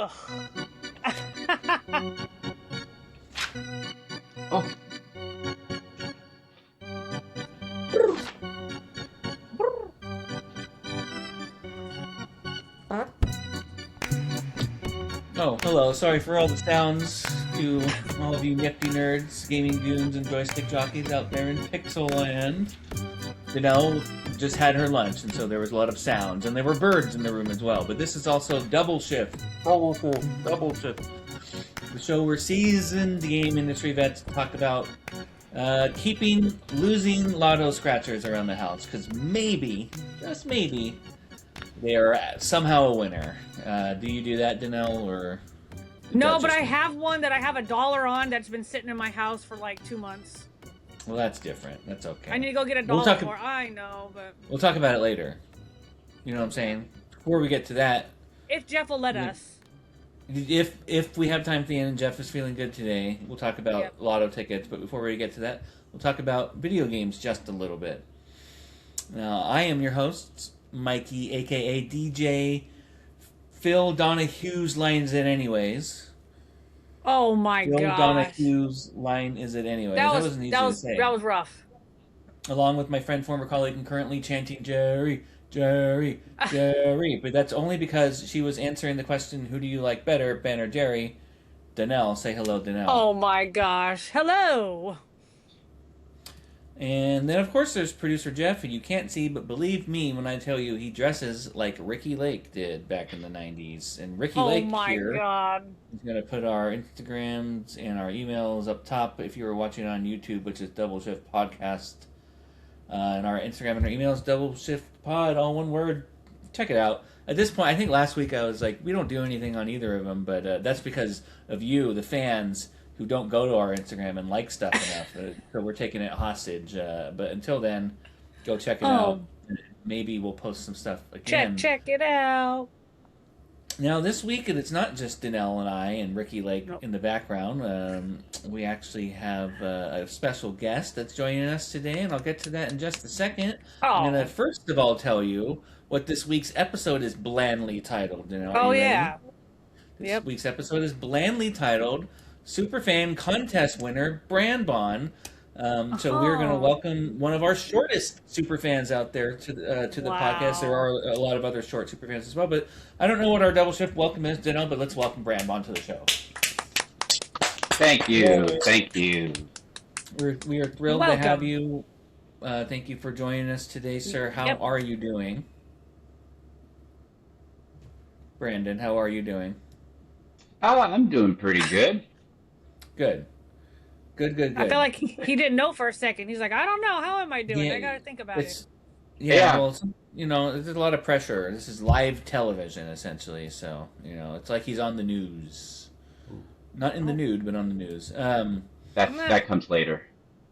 Ugh. Oh, Oh, hello. Sorry for all the sounds to all of you nifty nerds, gaming goons, and joystick jockeys out there in Pixel Land. Danelle just had her lunch, and so there was a lot of sounds, and there were birds in the room as well. But this is also Double Shift. Double Shift. The show where seasoned game industry vets talk about keeping losing lotto scratchers around the house, because maybe, just maybe, they are somehow a winner. Do you do that, Danelle, or? No, but I have one that I have $1 on that's been sitting in my house for like 2 months. Well, that's different. That's okay. I need to go get a dollar for. I know, but we'll talk about it later. You know what I'm saying? Before we get to that, if Jeff will let us. If we have time at the end and Jeff is feeling good today, we'll talk about lotto tickets. But before we get to that, we'll talk about video games just a little bit. Now, I am your host, Mikey, aka DJ Phil Donahue's line is it anyways. Oh my god. Phil Donahue's line is it anyways. That wasn't easy to say. That was rough. Along with my friend, former colleague, and currently chanting Jerry, Jerry, Jerry. But that's only because she was answering the question, who do you like better, Ben or Jerry? Danelle. Say hello, Danelle. Oh my gosh. Hello. And then, of course, there's producer Jeff, who you can't see, but believe me when I tell you, he dresses like Ricky Lake did back in the 90s. And Ricky Lake here is going to put our Instagrams and our emails up top if you were watching on YouTube, which is Double Shift Podcast. And our Instagram and our emails, Double Shift Pod, all one word. Check it out. At this point, I think last week I was like, we don't do anything on either of them, but that's because of you, the fans, who don't go to our Instagram and like stuff enough. So we're taking it hostage. But until then, go check it out. Maybe we'll post some stuff again. Check it out. Now, this week, it's not just Danelle and I and Ricky Lake in the background. We actually have a special guest that's joining us today, and I'll get to that in just a second. I'm going to first of all tell you what this week's episode is blandly titled. Danelle, oh, yeah. This week's episode is blandly titled Superfan Contest Winner, Bran Bon. So we're going to welcome one of our shortest superfans out there to the podcast. There are a lot of other short superfans as well, but I don't know what our double shift welcome is, Danelle, but let's welcome Bran Bon to the show. Thank you. Thank you. We are thrilled to have you. Thank you for joining us today, sir. How are you doing? Brandon, how are you doing? Oh, I'm doing pretty good. Good. I feel like he didn't know for a second. He's like, I don't know. How am I doing? Yeah, I got to think about it. Yeah, well, there's a lot of pressure. This is live television, essentially. So, it's like he's on the news. Not in the nude, but on the news. That comes later.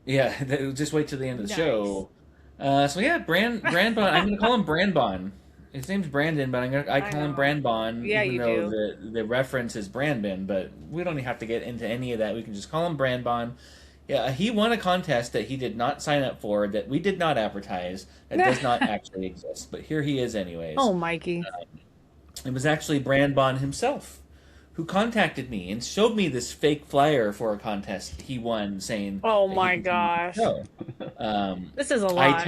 Yeah, just wait till the end of the show. Bran Bon. I'm going to call him Bran Bon. His name's Brandon, but I call him Bran Bon, even though the reference is Brandon, but we don't have to get into any of that. We can just call him Bran Bon. Yeah, he won a contest that he did not sign up for, that we did not advertise, that does not actually exist, but here he is anyways. Oh, Mikey. It was actually Bran Bon himself who contacted me and showed me this fake flyer for a contest he won, saying, "Oh my gosh, this is a lot."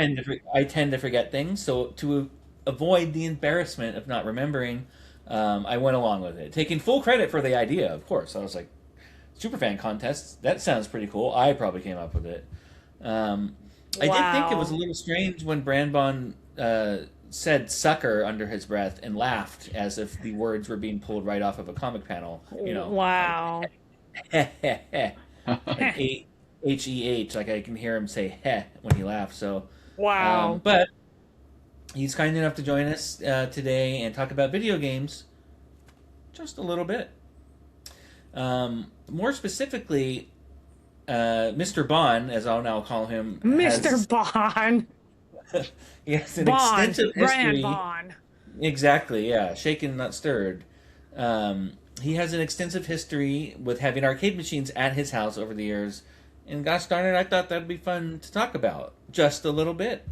I tend to forget things, so to avoid the embarrassment of not remembering, I went along with it, taking full credit for the idea. Of course, I was like, "Superfan contests? That sounds pretty cool." I probably came up with it. I did think it was a little strange when Bran Bon said "sucker" under his breath and laughed as if the words were being pulled right off of a comic panel. Wow. Like, H-E-H, like I can hear him say "heh" when he laughs. So wow. But he's kind enough to join us today and talk about video games just a little bit. More specifically, Mr. Bon, as I'll now call him. Mr. Bon. He has an extensive history. Bran Bon. Exactly, yeah. Shaken, not stirred. He has an extensive history with having arcade machines at his house over the years. And gosh darn it, I thought that'd be fun to talk about. Just a little bit.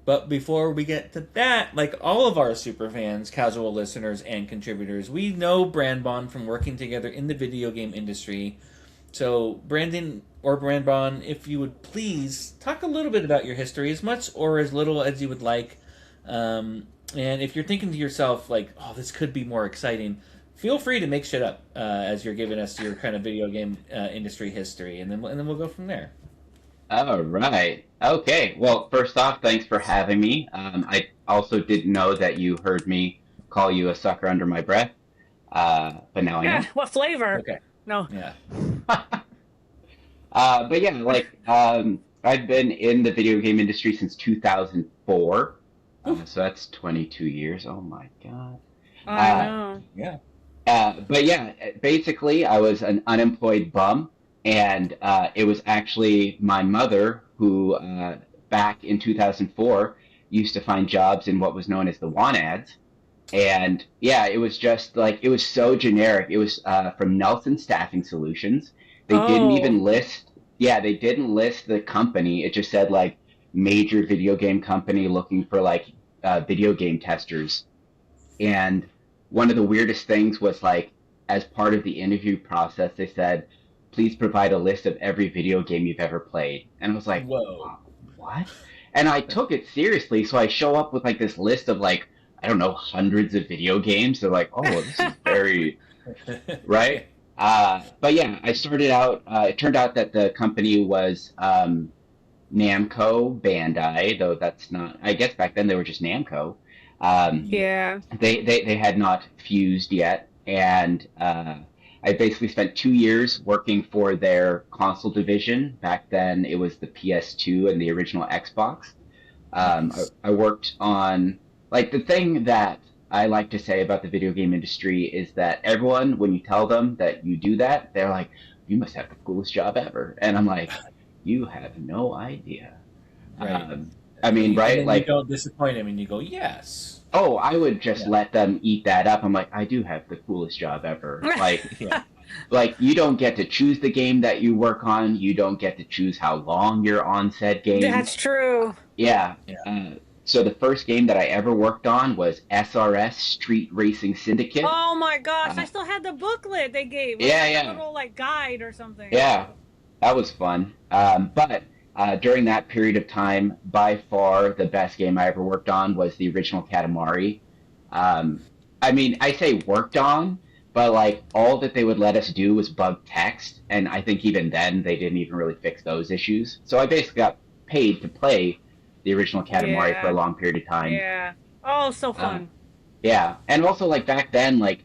But before we get to that, like all of our super fans, casual listeners, and contributors, we know Bran Bon from working together in the video game industry. So, Brandon or Bran Bon, if you would please talk a little bit about your history, as much or as little as you would like. And if you're thinking to yourself, like, oh, this could be more exciting, feel free to make shit up as you're giving us your kind of video game industry history, and then we'll go from there. All right. Okay. Well, first off, thanks for having me. I also didn't know that you heard me call you a sucker under my breath, but now I know. What flavor? Okay. No. Yeah. But yeah, like I've been in the video game industry since 2004, so that's 22 years. Oh my god. I know. Yeah. But yeah, basically, I was an unemployed bum. And it was actually my mother who, back in 2004, used to find jobs in what was known as the want ads. And yeah, it was just like, it was so generic. It was from Nelson Staffing Solutions. They didn't even list, they didn't list the company. It just said like major video game company looking for like video game testers. And one of the weirdest things was like, as part of the interview process, they said, please provide a list of every video game you've ever played. And I was like, whoa, what? And I took it seriously. So I show up with like this list of like, I don't know, hundreds of video games. They're like, oh, this is very, right? But yeah, I started out, it turned out that the company was Namco Bandai, though that's not, I guess back then they were just Namco. They had not fused yet. And, I basically spent 2 years working for their console division. Back then, it was the PS2 and the original Xbox. I worked on, like, the thing that I like to say about the video game industry is that everyone, when you tell them that you do that, they're like, you must have the coolest job ever. And I'm like, you have no idea. Right. I mean, right? Like, you don't disappoint them and you go, yes. Oh, I would just let them eat that up. I'm like, I do have the coolest job ever. Like, like you don't get to choose the game that you work on. You don't get to choose how long you're on said game. That's true. Yeah. So the first game that I ever worked on was SRS Street Racing Syndicate. Oh my gosh, I still had the booklet they gave. A little like guide or something. Yeah, that was fun. But during that period of time, by far the best game I ever worked on was the original Katamari. I mean, I say worked on, but like all that they would let us do was bug text, and I think even then they didn't even really fix those issues. So I basically got paid to play the original Katamari for a long period of time. Yeah. Oh, so fun. Yeah, and also like back then, like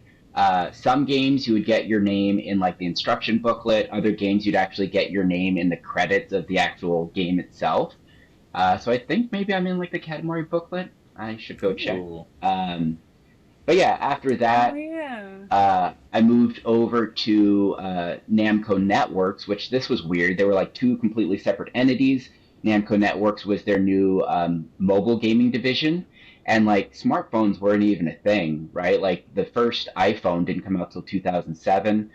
some games you would get your name in like the instruction booklet. Other games you'd actually get your name in the credits of the actual game itself. So I think maybe I'm in like the Katamari booklet. I should go check. But yeah, after that, I moved over to Namco Networks, which this was weird. They were like two completely separate entities. Namco Networks was their new mobile gaming division. And like smartphones weren't even a thing, right? Like the first iPhone didn't come out till 2007.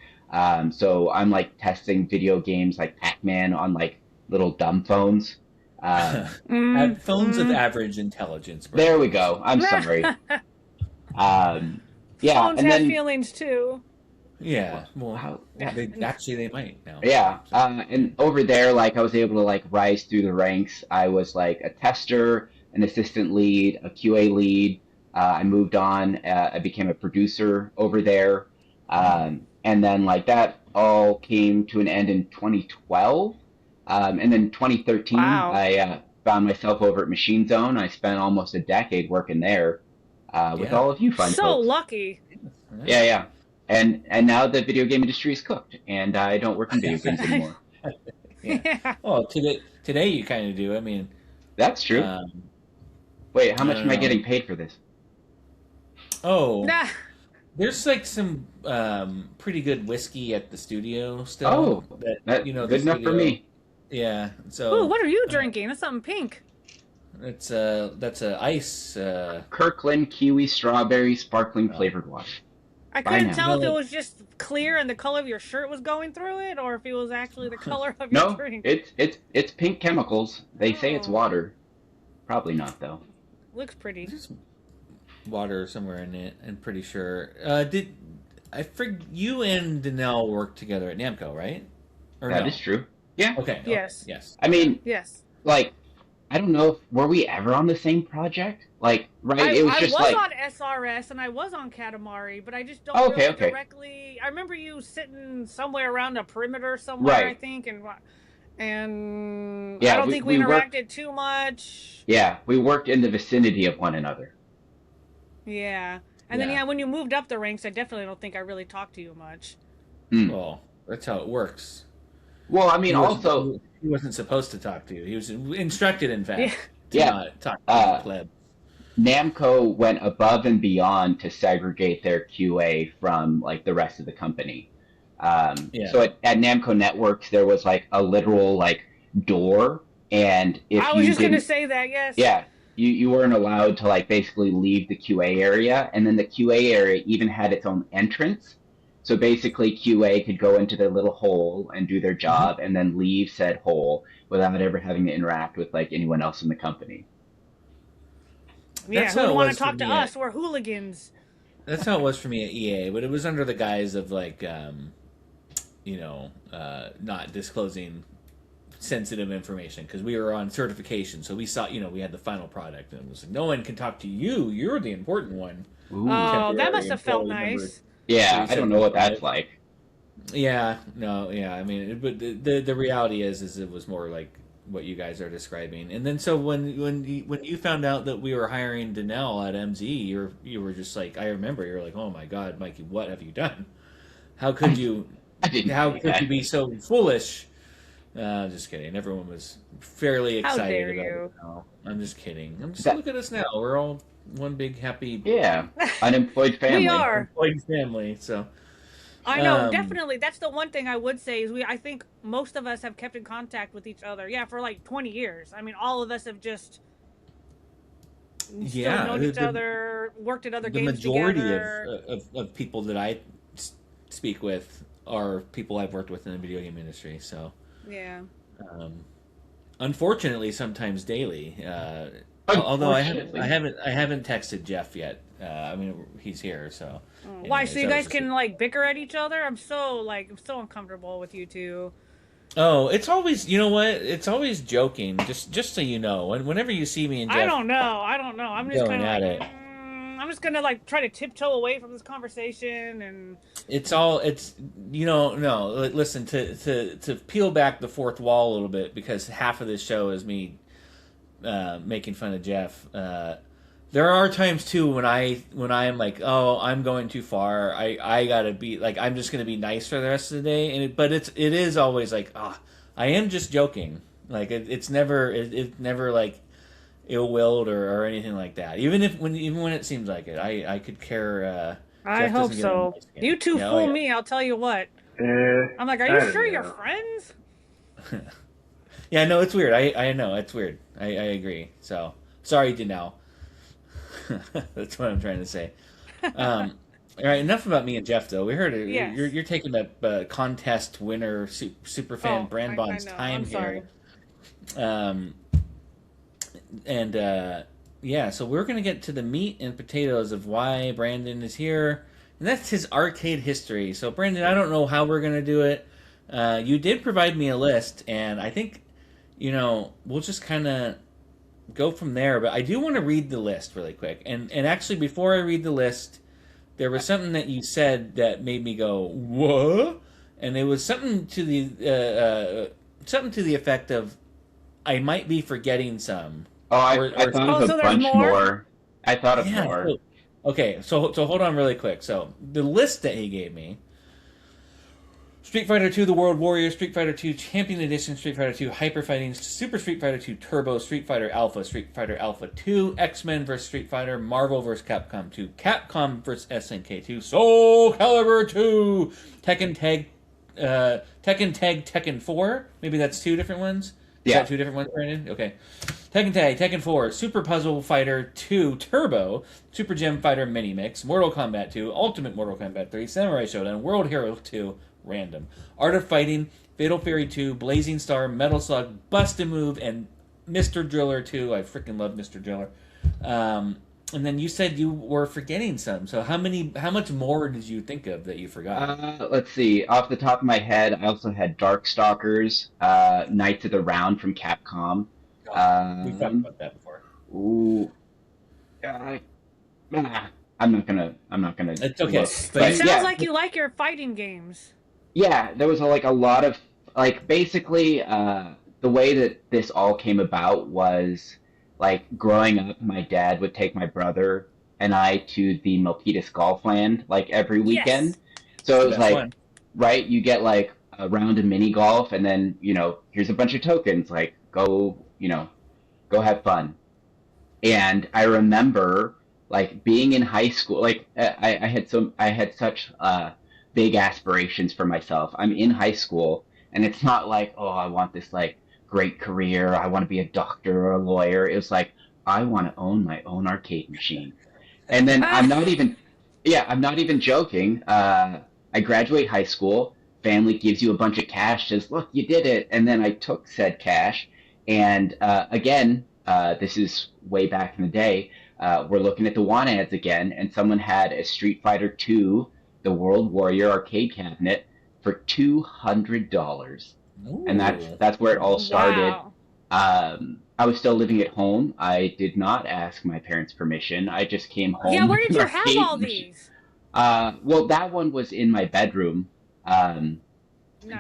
So I'm like testing video games like Pac-Man on like little dumb phones. Phones of average intelligence. Bro. There we go. I'm sorry. Yeah, phones and have then feelings too. Yeah, well, they might now. Yeah, and over there, like I was able to like rise through the ranks. I was like a tester, an assistant lead, a QA lead. I moved on. I became a producer over there, and then like that all came to an end in 2012. And then 2013, I found myself over at Machine Zone. I spent almost a decade working there with all of you fine folks. So lucky. Yeah. And now the video game industry is cooked, and I don't work in video games anymore. Well, today you kind of do. I mean, that's true. Wait, how much am I getting paid for this? Oh, there's like some pretty good whiskey at the studio still. Oh, that good enough for me. Yeah. So. Ooh, what are you drinking? That's something pink. That's a ice. Kirkland Kiwi Strawberry Sparkling Flavored Water. I couldn't tell if it was just clear and the color of your shirt was going through it, or if it was actually the color of your drink. No, it's pink chemicals. They say it's water. Probably not, though. Looks pretty. There's water somewhere in it, I'm pretty sure. You and Danelle worked together at Namco, right? Or That no? is true. Yeah. Okay. Yes. Yes. I mean, yes. Like, I don't know, were we ever on the same project? Like, right? It was just I was like... on SRS and I was on Katamari, but I just don't really directly... I remember you sitting somewhere around the perimeter somewhere, I think, and yeah, I don't think we interacted too much. Yeah, we worked in the vicinity of one another. Yeah. And then, when you moved up the ranks, I definitely don't think I really talked to you much. Well, that's how it works. Well, I mean, he wasn't supposed to talk to you. He was instructed, in fact, to not talk to the pleb. Namco went above and beyond to segregate their QA from, like, the rest of the company. So at Namco Networks, there was, like, a literal, like, door, and if I was just going to say that, yes. Yeah. You weren't allowed to, like, basically leave the QA area, and then the QA area even had its own entrance. So basically, QA could go into their little hole and do their job, and then leave said hole without ever having to interact with, like, anyone else in the company. Yeah, who would want to talk to us? We're hooligans. That's how it was for me at EA, but it was under the guise of, like, not disclosing sensitive information, because we were on certification, so we saw, we had the final product, and it was like, no one can talk to you. You're the important one. Ooh. Oh, that must have felt nice. Yeah, I don't know what that's like. Yeah, no, yeah. I mean, but the reality is it was more like what you guys are describing. And then so when you found out that we were hiring Danelle at MZ, you were just like, I remember you're like, oh my God, Mikey, what have you done? How could you? How could you be so foolish? Just kidding. Everyone was fairly excited. How dare you? I'm just kidding. Look at us now. We're all one big happy unemployed family. We are unemployed family. So I know, definitely. That's the one thing I would say is I think most of us have kept in contact with each other. Yeah, for like 20 years. I mean, all of us have just known each other, worked at other games together. The majority of people that I speak with are people I've worked with in the video game industry. So yeah. Unfortunately, sometimes daily. Although I haven't texted Jeff yet. I mean, he's here, so. Why? So you guys can like bicker at each other? I'm so uncomfortable with you two. Oh, it's always, you know what? It's always joking. Just so you know, whenever you see me and Jeff, I don't know. I'm just kind of like, I'm just gonna like try to tiptoe away from this conversation, and no. Listen, to peel back the fourth wall a little bit, because half of this show is me making fun of Jeff. There are times too when I'm like, oh, I'm going too far. I gotta be like, I'm just gonna be nice for the rest of the day. But it is always like, I am just joking. Like it's never like ill-willed or anything like that. Even when it seems like it, I could care. I hope so. You two fool me, I'll tell you what. I'm like, are you sure you're friends? Yeah, no, it's weird. I know it's weird. I agree. So sorry, Danelle. That's what I'm trying to say. All right, enough about me and Jeff, though. We heard it. Yes. You're taking that contest winner, superfan Bran Bon's time here. So we're going to get to the meat and potatoes of why Brandon is here. And that's his arcade history. So, Brandon, I don't know how we're going to do it. You did provide me a list, and I think, we'll just kind of go from there. But I do want to read the list really quick. And actually, before I read the list, there was something that you said that made me go, what? And it was something to the effect of, I might be forgetting some. Oh, I thought of a bunch more. I thought of more. Okay, so hold on really quick. So the list that he gave me: Street Fighter 2 The World Warrior, Street Fighter 2 Champion Edition, Street Fighter 2 Hyper Fighting, Super Street Fighter 2 Turbo, Street Fighter Alpha 2, X-Men vs. Street Fighter, Marvel vs. Capcom 2, Capcom vs. SNK 2, Soul Calibur 2, Tekken Tag, Tekken 4. Maybe that's two different ones? Is that two different ones, Brandon? Okay. Tekken Tag, Tekken 4, Super Puzzle Fighter 2 Turbo, Super Gem Fighter Mini Mix, Mortal Kombat 2, Ultimate Mortal Kombat 3, Samurai Showdown, World Hero 2, Random, Art of Fighting, Fatal Fury 2, Blazing Star, Metal Slug, Bust a Move, and Mr. Driller too. I freaking love Mr. Driller. And then you said you were forgetting some. So how much more did you think of that you forgot? Let's see. Off the top of my head, I also had Darkstalkers, Knights of the Round from Capcom. We've talked about that before. Ooh, I'm not gonna. It's okay. But it sounds like you like your fighting games. Yeah, there was a lot of basically the way that this all came about was growing up. My dad would take my brother and I to the Milpitas Golf Land every weekend. Yes. So it was right, you get a round of mini golf, and then here's a bunch of tokens. Go go have fun. And I remember being in high school. I had such big aspirations for myself. I'm in high school, and it's not oh, I want this great career. I want to be a doctor or a lawyer. It was I want to own my own arcade machine. And then I'm not even joking. I graduate high school. Family gives you a bunch of cash. Says, look, you did it. And then I took said cash, and again, this is way back in the day. We're looking at the want ads again, and someone had a Street Fighter II, the World Warrior arcade cabinet for $200, and that's where it all started. Wow. I was still living at home. I did not ask my parents' permission. I just came home. Yeah, where did you have all these? Well, that one was in my bedroom. Nice.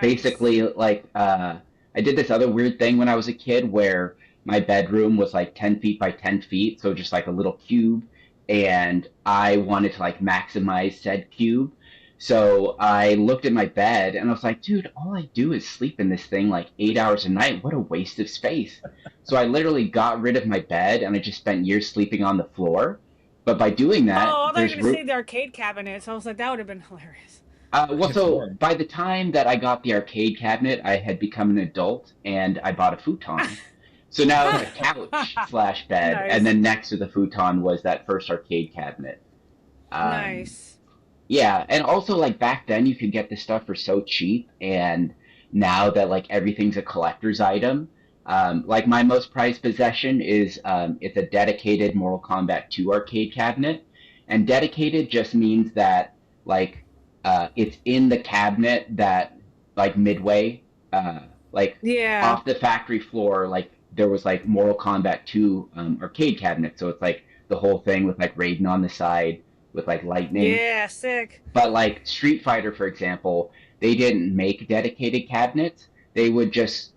Basically, I did this other weird thing when I was a kid where my bedroom was 10 feet by 10 feet, so just a little cube, and I wanted to maximize said cube. So I looked at my bed and I was like, dude, all I do is sleep in this thing 8 hours a night. What a waste of space. So I literally got rid of my bed, and I just spent years sleeping on the floor. But by doing that, I thought you were going to say the arcade cabinet, so I was like, that would have been hilarious. So by the time that I got the arcade cabinet, I had become an adult, and I bought a futon. So now it's a couch / bed, nice. And then next to the futon was that first arcade cabinet. Nice. Yeah, and also back then you could get this stuff for so cheap, and now that everything's a collector's item, my most prized possession is it's a dedicated Mortal Kombat 2 arcade cabinet, and dedicated just means that it's in the cabinet that midway off the factory floor there was Mortal Kombat 2 arcade cabinet, so it's the whole thing with Raiden on the side with lightning. Yeah, sick. But Street Fighter, for example, they didn't make dedicated cabinets. They would just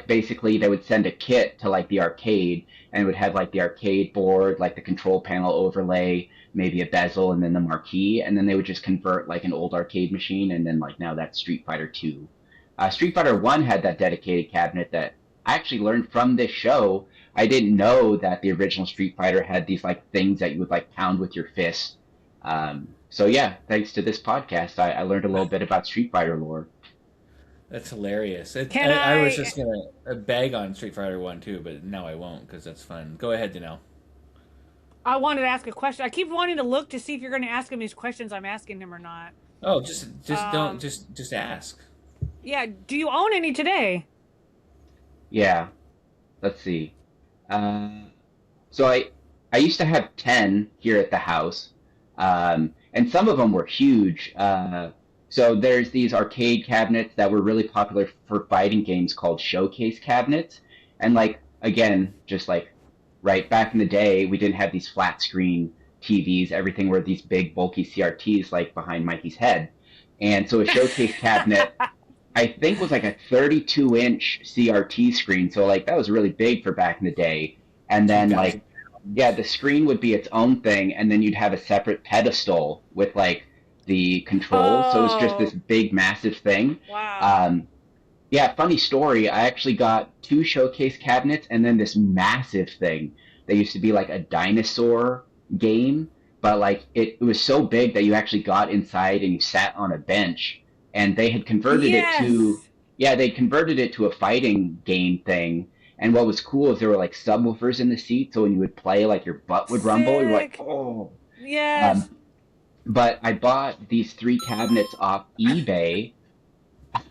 basically they would send a kit to the arcade, and it would have the arcade board, the control panel overlay, maybe a bezel, and then the marquee, and then they would just convert an old arcade machine, and then now that's Street Fighter 2. Street Fighter 1 had that dedicated cabinet that I actually learned from this show. I didn't know that the original Street Fighter had these things that you would pound with your fist. So yeah, thanks to this podcast, I learned a little bit about Street Fighter lore. That's hilarious. I was just gonna bag on Street Fighter 1 too, but now I won't because that's fun. Go ahead, Danelle. I wanted to ask a question. I keep wanting to look to see if you're going to ask him these questions I'm asking him or not. Oh, just don't just ask. Yeah. Do you own any today? Yeah. Let's see. So I used to have 10 here at the house, and some of them were huge. So there's these arcade cabinets that were really popular for fighting games called showcase cabinets, and again, just right back in the day, we didn't have these flat screen TVs. Everything were these big bulky CRTs behind Mikey's head, and so a showcase cabinet. I think was a 32-inch CRT screen, so that was really big for back in the day. And then the screen would be its own thing, and then you'd have a separate pedestal with the controls. So it was just this big, massive thing. Wow. Yeah, funny story. I actually got 2 showcase cabinets, and then this massive thing. They used to be a dinosaur game, but it was so big that you actually got inside and you sat on a bench. And they had converted it to a fighting game thing. And what was cool is there were subwoofers in the seat, so when you would play, your butt would rumble. You're oh. Yes. But I bought these 3 cabinets off eBay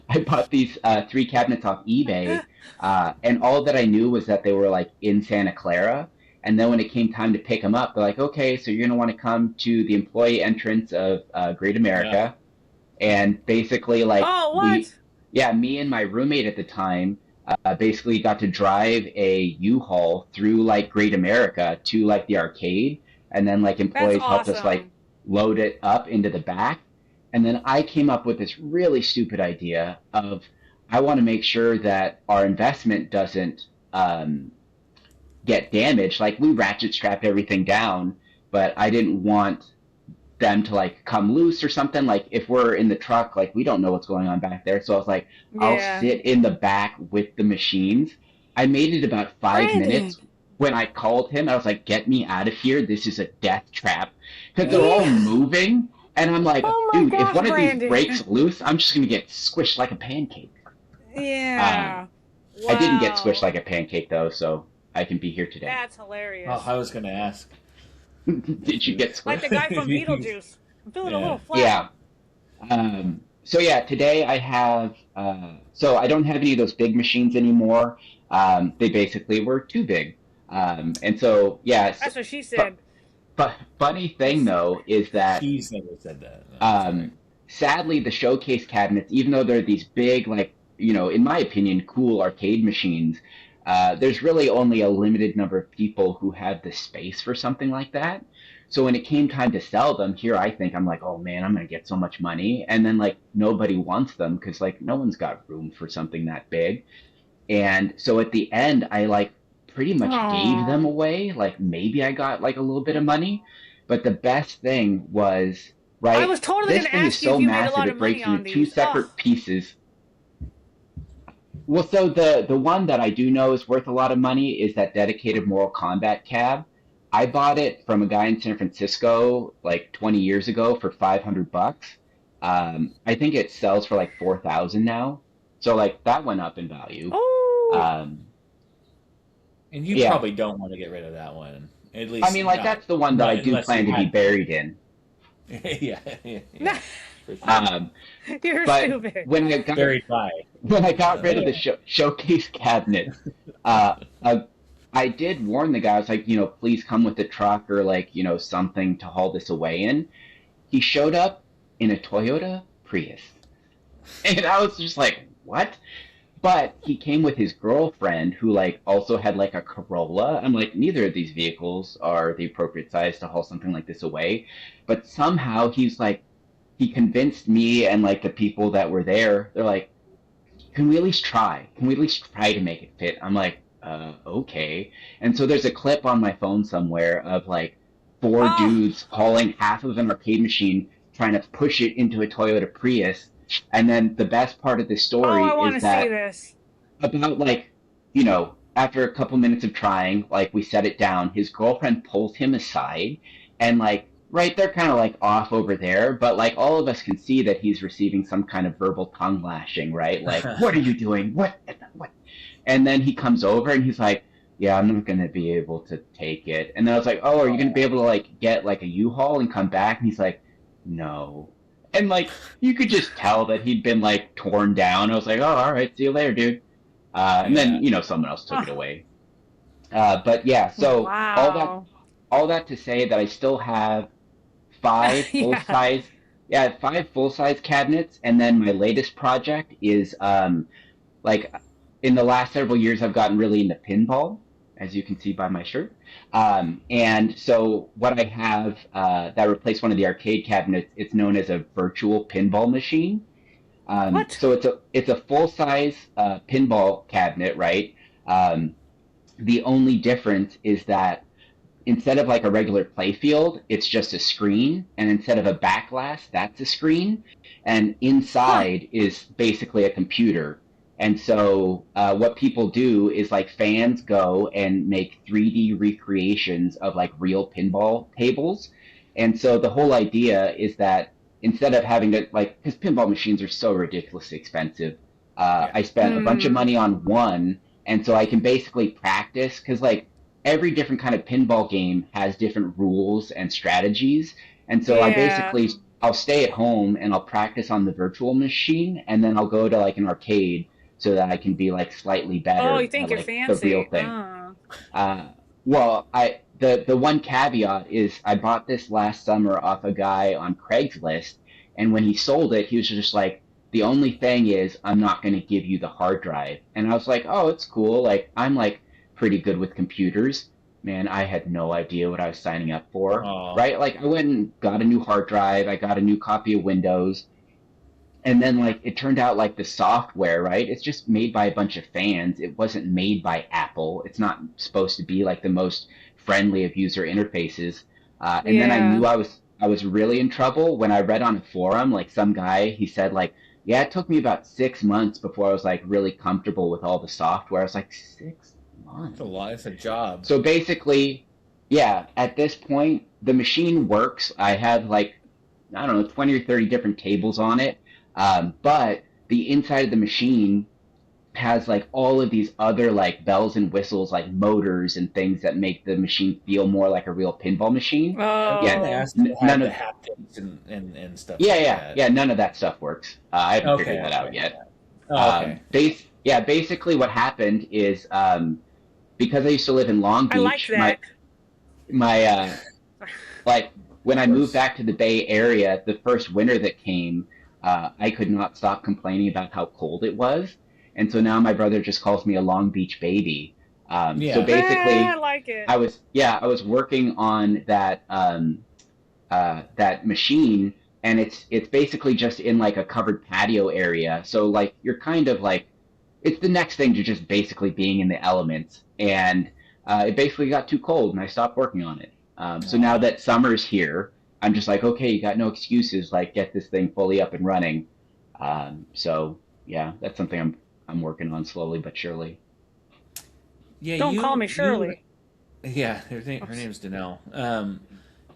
I bought these 3 cabinets off eBay, and all that I knew was that they were like in Santa Clara. And then when it came time to pick them up, they're like, okay, so you're gonna want to come to the employee entrance of Great America, and basically like me and my roommate at the time basically got to drive a U-Haul through like Great America to like the arcade, and then like employees helped us like load it up into the back. And then I came up with this really stupid idea of I want to make sure that our investment doesn't get damaged. Like we ratchet strapped everything down, but I didn't want them to like come loose or something. Like if we're in the truck, like we don't know what's going on back there. So I was like, I'll sit in the back with the machines. I made it about 5 minutes when I called him. I was like, get me out of here. This is a death trap. Because they're all moving. And I'm like, dude, if one of these breaks loose, I'm just going to get squished like a pancake. Yeah. I didn't get squished like a pancake, though, so I can be here today. That's hilarious. Oh, I was going to ask. Did you get squished? Like the guy from Beetlejuice. I'm feeling a little flat. Yeah. So, today I have... so I don't have any of those big machines anymore. They basically were too big. And so, That's what she said. But funny thing, though, is that... She's never said that. Sadly, the showcase cabinets, even though they're these big, like, in my opinion, cool arcade machines, there's really only a limited number of people who have the space for something like that. So when it came time to sell them, here I think I'm like, oh man, I'm going to get so much money. And then like nobody wants them because like no one's got room for something that big. And so at the end, I like pretty much gave them away. Like maybe I got like a little bit of money, but the best thing was, right? I was totally going to ask you if you made a lot of money on these. Two separate pieces. Well, so the one that I do know is worth a lot of money is that dedicated Mortal Kombat cab. I bought it from a guy in San Francisco like 20 years ago for $500. I think it sells for like $4,000 now. So like that went up in value. Oh. And you probably don't want to get rid of that one. At least I mean, like that's the one that I do plan to be buried in. yeah. You're stupid. When I got rid of the showcase cabinet, I did warn the guy. I was like, please come with the truck or like, something to haul this away in. He showed up in a Toyota Prius, and I was just like, what? But he came with his girlfriend who like also had like a Corolla. I'm like, neither of these vehicles are the appropriate size to haul something like this away. But somehow he convinced me and like the people that were there. They're like, can we at least try? Can we at least try to make it fit? I'm like, okay. And so there's a clip on my phone somewhere of like 4 dudes hauling half of an arcade machine, trying to push it into a Toyota Prius. And then the best part of the story is that about like, after a couple minutes of trying, like we set it down, his girlfriend pulls him aside and like, right, they're kind of like off over there, but like all of us can see that he's receiving some kind of verbal tongue lashing, right? Like, what are you doing? What? And then he comes over and he's like, yeah, I'm not going to be able to take it. And then I was like, oh, are you going to be able to like get like a U-Haul and come back? And he's like, no. And like, you could just tell that he'd been like torn down. I was like, oh, all right, see you later, dude. And then, someone else took it away. But yeah, so all that to say that I still have 5 full-size, 5 full-size cabinets. And then my latest project is like in the last several years, I've gotten really into pinball, as you can see by my shirt. And so what I have that replaced one of the arcade cabinets, it's known as a virtual pinball machine. So it's a full-size pinball cabinet, right? The only difference is that instead of like a regular playfield, it's just a screen, and instead of a back glass, that's a screen, and inside is basically a computer. And so what people do is like fans go and make 3D recreations of like real pinball tables. And so the whole idea is that instead of having to like, because pinball machines are so ridiculously expensive, I spent a bunch of money on one. And so I can basically practice, because like every different kind of pinball game has different rules and strategies. And so I'll stay at home and I'll practice on the virtual machine, and then I'll go to like an arcade so that I can be like slightly better Oh, you think at you're like fancy? the real thing. Well, the one caveat is I bought this last summer off a guy on Craigslist, and when he sold it, he was just like, the only thing is I'm not going to give you the hard drive. And I was like, oh, it's cool. Like I'm like pretty good with computers. Man, I had no idea what I was signing up for. Oh. Right? Like I went and got a new hard drive. I got a new copy of Windows. And then like it turned out like the software, right? It's just made by a bunch of fans. It wasn't made by Apple. It's not supposed to be like the most friendly of user interfaces. And then I knew I was really in trouble when I read on a forum, like some guy, he said like, yeah, it took me about 6 months before I was like really comfortable with all the software. I was like, 6 months? It's a lot. It's a job. So basically, yeah, at this point, the machine works. I have like, I don't know, 20 or 30 different tables on it. But the inside of the machine has like all of these other like bells and whistles, like motors and things that make the machine feel more like a real pinball machine. Oh. Yeah, none of the haptics and stuff. Yeah. None of that stuff works. I haven't figured that out yet. Oh, okay. Basically, what happened is because I used to live in Long Beach. I like that. My like when I moved back to the Bay Area, the first winter that came, I could not stop complaining about how cold it was. And so now my brother just calls me a Long Beach baby. So basically, I like it. I was working on that that machine, and it's basically just in like a covered patio area. So like you're kind of like, it's the next thing to just basically being in the elements. And it basically got too cold, and I stopped working on it. So now that summer's here, I'm just like, okay, you got no excuses. Like, get this thing fully up and running. So yeah, that's something I'm working on slowly but surely. Yeah, Don't call me Shirley. Yeah, her name's Danelle.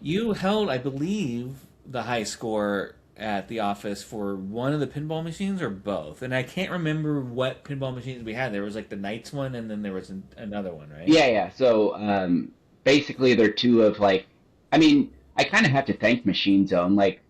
You held, I believe, the high score at the office for one of the pinball machines or both. And I can't remember what pinball machines we had. There was like the Knights one, and then there was another one, right? Yeah. So basically, they're two of like, I mean, I kind of have to thank Machine Zone like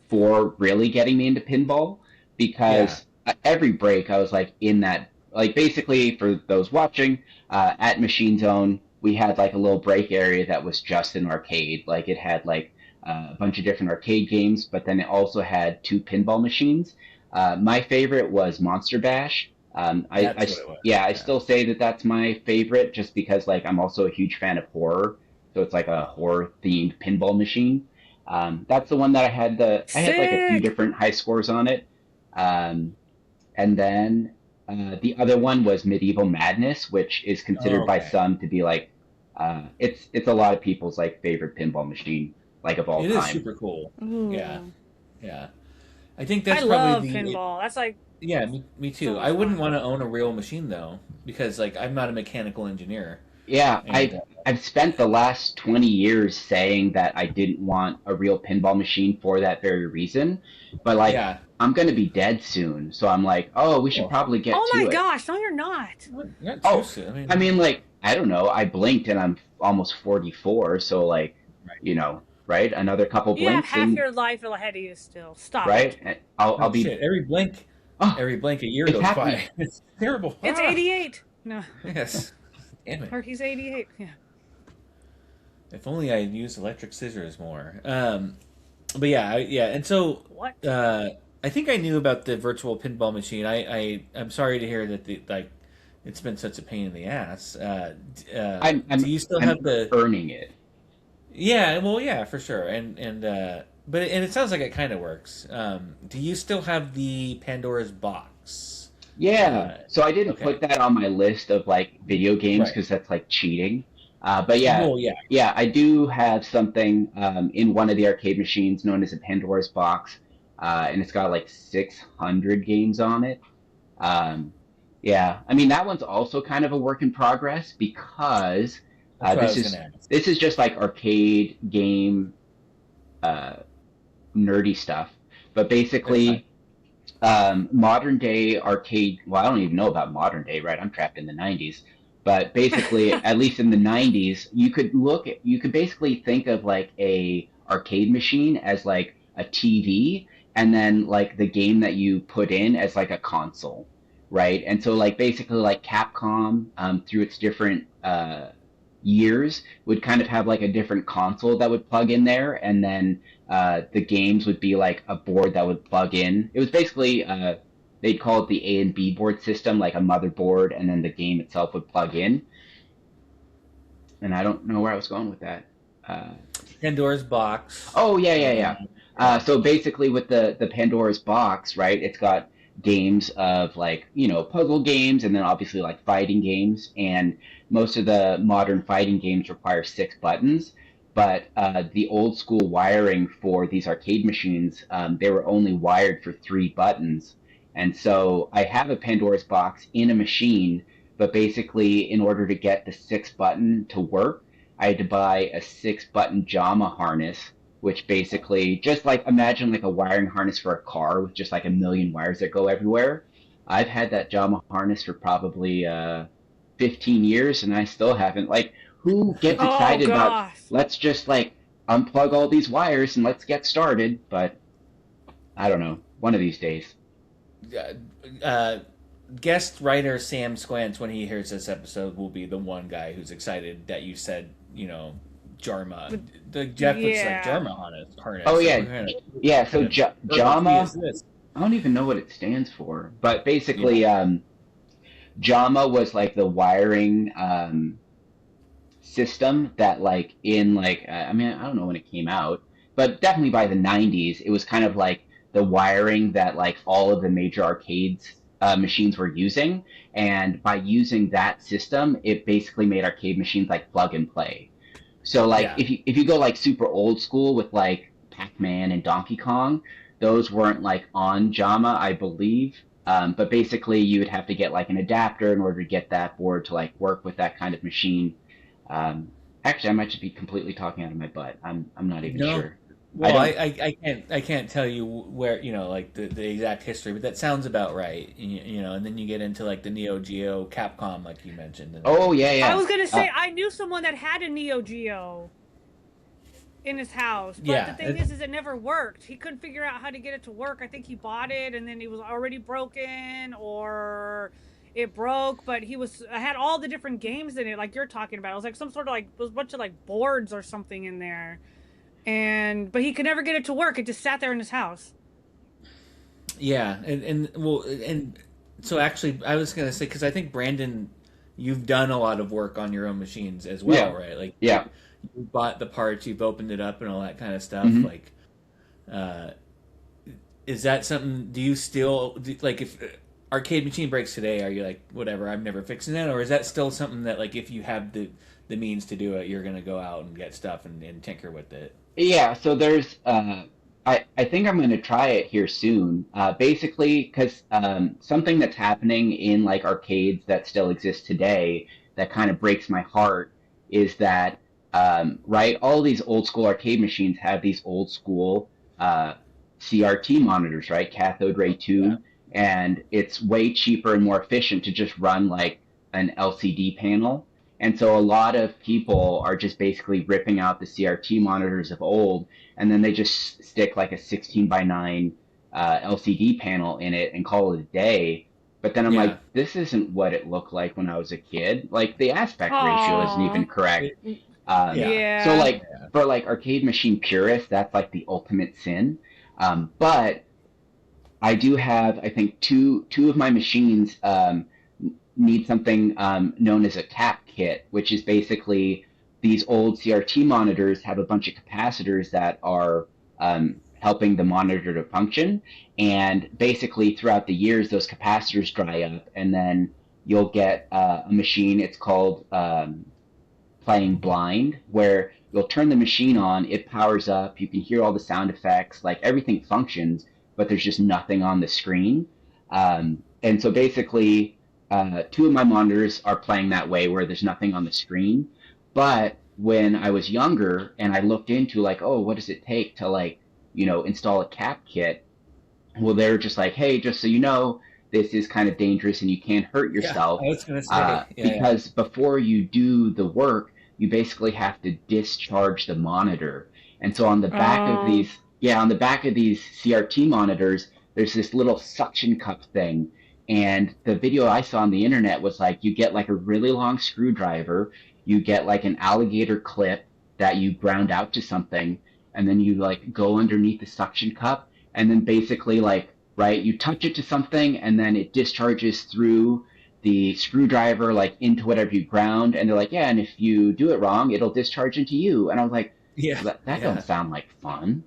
for really getting me into pinball, because every break I was like in that, like basically for those watching, at Machine Zone we had like a little break area that was just an arcade. Like it had like a bunch of different arcade games, but then it also had two pinball machines. My favorite was Monster Bash. I still say that that's my favorite, just because like I'm also a huge fan of horror, so it's like a horror themed pinball machine. That's the one that I had like a few different high scores on it. And then the other one was Medieval Madness, which is considered by some to be like, it's a lot of people's like favorite pinball machine, like of all time. It is super cool. Ooh. Yeah. I think that's I love pinball. That's like, yeah, me too. so I wouldn't fun. want to own a real machine though, because like I'm not a mechanical engineer. Yeah, And, I've spent the last 20 years saying that I didn't want a real pinball machine for that very reason, but like I'm gonna be dead soon, so I'm like, oh, we should probably get to it. oh my gosh, no, you're not. not too soon. I mean, like, I don't know. I blinked and I'm almost 44, so like, you know, right? Another couple You have blinks half and your life ahead of you still. Stop right. it. I'll be shit. Every blink a year it's goes happening. by. It's terrible. It's 88. No. Yes. Damn it. Or he's 88. Yeah. If only I used electric scissors more. But and so What? I think I knew about the virtual pinball machine. I'm sorry to hear that it's been such a pain in the ass. Do you still have the earning it? Yeah, well, yeah, for sure, and it sounds like it kind of works. Do you still have the Pandora's box? Yeah. So I didn't put that on my list of like video games because that's like cheating. But yeah, I do have something in one of the arcade machines known as a Pandora's box, and it's got like 600 games on it. Yeah, I mean that one's also kind of a work in progress, because this is just like arcade game nerdy stuff. But basically, modern day arcade. Well, I don't even know about modern day, right? I'm trapped in the 90s. But basically, at least in the 90s, you could basically think of like a arcade machine as like a TV, and then like the game that you put in as like a console, right? And so like basically like Capcom, through its different years, would kind of have like a different console that would plug in there, and then the games would be like a board that would plug in. It was basically they'd call it the A and B board system, like a motherboard, and then the game itself would plug in. And I don't know where I was going with that. Pandora's box. Oh yeah. So basically, with the Pandora's box, right? It's got games of like puzzle games, and then obviously like fighting games. And most of the modern fighting games require 6 buttons. But the old school wiring for these arcade machines, they were only wired for 3 buttons. And so I have a Pandora's box in a machine, but basically in order to get the 6 button to work, I had to buy a 6-button JAMA harness, which basically just like imagine like a wiring harness for a car with just like a million wires that go everywhere. I've had that JAMA harness for probably 15 years, and I still haven't. Like, who gets excited about let's just like unplug all these wires and let's get started? But I don't know. One of these days. Guest writer Sam Squance, when he hears this episode, will be the one guy who's excited that you said, JARMA. The Jeff was like JARMA harness. Oh yeah, So JAMA. I don't even know what it stands for, but basically, JAMA was like the wiring system that like in like I don't know when it came out, but definitely by the 90s, it was kind of like the wiring that like all of the major arcades machines were using, and by using that system, it basically made arcade machines like plug and play. So like if you go like super old school with like Pac-Man and Donkey Kong, those weren't like on JAMA, I believe. But basically you would have to get like an adapter in order to get that board to like work with that kind of machine. Actually, I might just be completely talking out of my butt. I'm not even sure. Well, I can't tell you where like the exact history, but that sounds about right. And then you get into like the Neo Geo Capcom, like you mentioned. Oh yeah. I was gonna say I knew someone that had a Neo Geo in his house, but the thing is it never worked. He couldn't figure out how to get it to work. I think he bought it and then it was already broken, or it broke. But I had all the different games in it, like you're talking about. It was like some sort of like it was a bunch of like boards or something in there. But he could never get it to work. It just sat there in his house. Yeah, and so actually, I was gonna say, because I think Brandon, you've done a lot of work on your own machines as well, right? Like, you bought the parts, you've opened it up, and all that kind of stuff. Mm-hmm. Like, is that something? Do you still like if arcade machine breaks today? Are you like, whatever? I'm never fixing it, or is that still something that like if you have the means to do it, you're gonna go out and get stuff and tinker with it? Yeah, so there's, I think I'm going to try it here soon. Basically, because something that's happening in like arcades that still exist today that kind of breaks my heart is that, right, all these old school arcade machines have these old school CRT monitors, right, cathode ray tube, and it's way cheaper and more efficient to just run like an LCD panel. And so a lot of people are just basically ripping out the CRT monitors of old, and then they just stick like a 16:9 LCD panel in it and call it a day. But then I'm like, this isn't what it looked like when I was a kid. Like the aspect ratio isn't even correct. So like for like arcade machine purists, that's like the ultimate sin. But I do have, I think, two of my machines need something known as a tap kit, which is basically these old CRT monitors have a bunch of capacitors that are helping the monitor to function. And basically throughout the years, those capacitors dry up, and then you'll get a machine, it's called playing blind, where you'll turn the machine on, it powers up, you can hear all the sound effects, like everything functions, but there's just nothing on the screen. And so basically, 2 of my monitors are playing that way where there's nothing on the screen. But when I was younger and I looked into like, oh, what does it take to like, install a cap kit? Well, they're just like, hey, just so you know, this is kind of dangerous and you can't hurt yourself. I was going to say. Because before you do the work, you basically have to discharge the monitor. And so on the back of these on the back of these CRT monitors, there's this little suction cup thing. And the video I saw on the internet was like, you get like a really long screwdriver, you get like an alligator clip that you ground out to something, and then you like go underneath the suction cup, and then basically like, right, you touch it to something, and then it discharges through the screwdriver like into whatever you ground, and they're like, yeah, and if you do it wrong, it'll discharge into you. And I was like, Yeah, that don't sound like fun.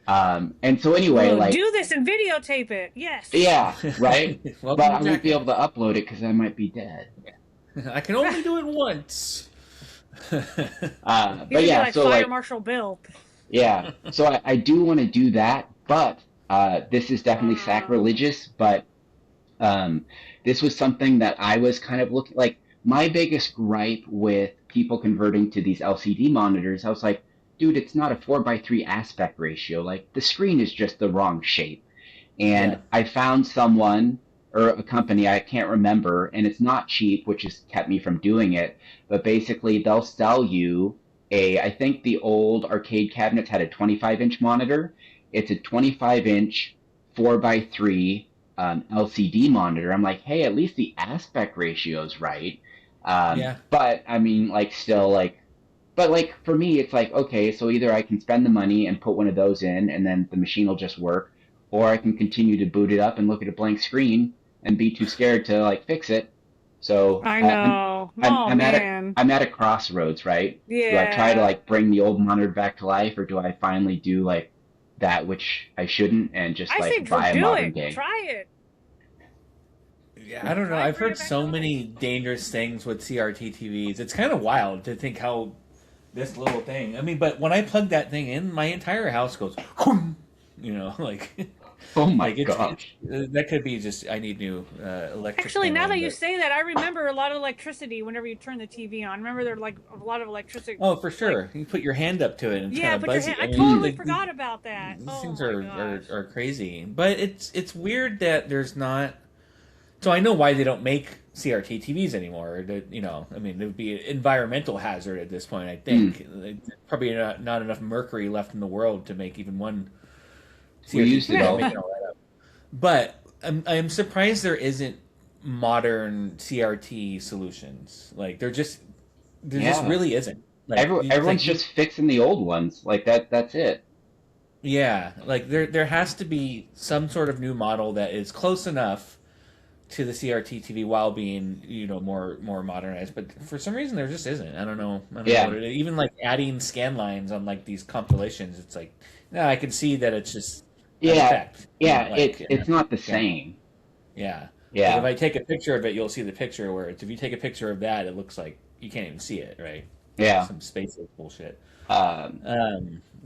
And so anyway, Well, like do this and videotape it. Yes. yeah, right. Well, But I won't be able to upload it because I might be dead. I can only do it once. But You'd be yeah, like so Fire like Marshal Bill. yeah, so I do want to do that, but this is definitely sacrilegious. But this was something that I was kind of looking like. My biggest gripe with people converting to these LCD monitors, I was like, dude, it's not a 4:3 aspect ratio. Like the screen is just the wrong shape. And I found someone or a company, I can't remember, and it's not cheap, which has kept me from doing it. But basically, they'll sell you I think the old arcade cabinets had a 25-inch monitor. It's a 25-inch 4:3 LCD monitor. I'm like, hey, at least the aspect ratio's right. But I mean, like, still, like, but like for me, it's like, okay, so either I can spend the money and put one of those in, and then the machine will just work, or I can continue to boot it up and look at a blank screen and be too scared to like fix it. So I know. I'm man. I'm at a crossroads, right? Yeah. Do I try to like bring the old monitor back to life, or do I finally do like that which I shouldn't and just like buy a modern day? Try it. Yeah, I don't know. I've heard so many dangerous things with CRT TVs. It's kind of wild to think how this little thing. I mean, but when I plug that thing in, my entire house goes, you know, like. Oh my like gosh. That could be just, I need new electric. Actually, now that you say that, I remember a lot of electricity whenever you turn the TV on. Remember there like a lot of electricity. Oh, for sure. Like, you put your hand up to it and it's yeah, kind of buzzy. I totally forgot about that. These things are crazy. But it's weird that there's not. So I know why they don't make CRT TVs anymore. That, you know, I mean, it would be an environmental hazard at this point, I think. Probably not enough mercury left in the world to make even one CRT we used it all. But I'm surprised there isn't modern CRT solutions. Like there just really isn't. Like, everyone's just fixing the old ones. Like that's it. Yeah, like there has to be some sort of new model that is close enough to the CRT TV while being, you know, more modernized. But for some reason there just isn't. I don't know what it is. Even like adding scan lines on like these compilations, it's like, no, I can see that it's just effect. Yeah, like, it's not the same. Yeah. Yeah. Like if I take a picture of it, you'll see the picture where if you take a picture of that, it looks like you can't even see it, right? Yeah. Some space bullshit. Go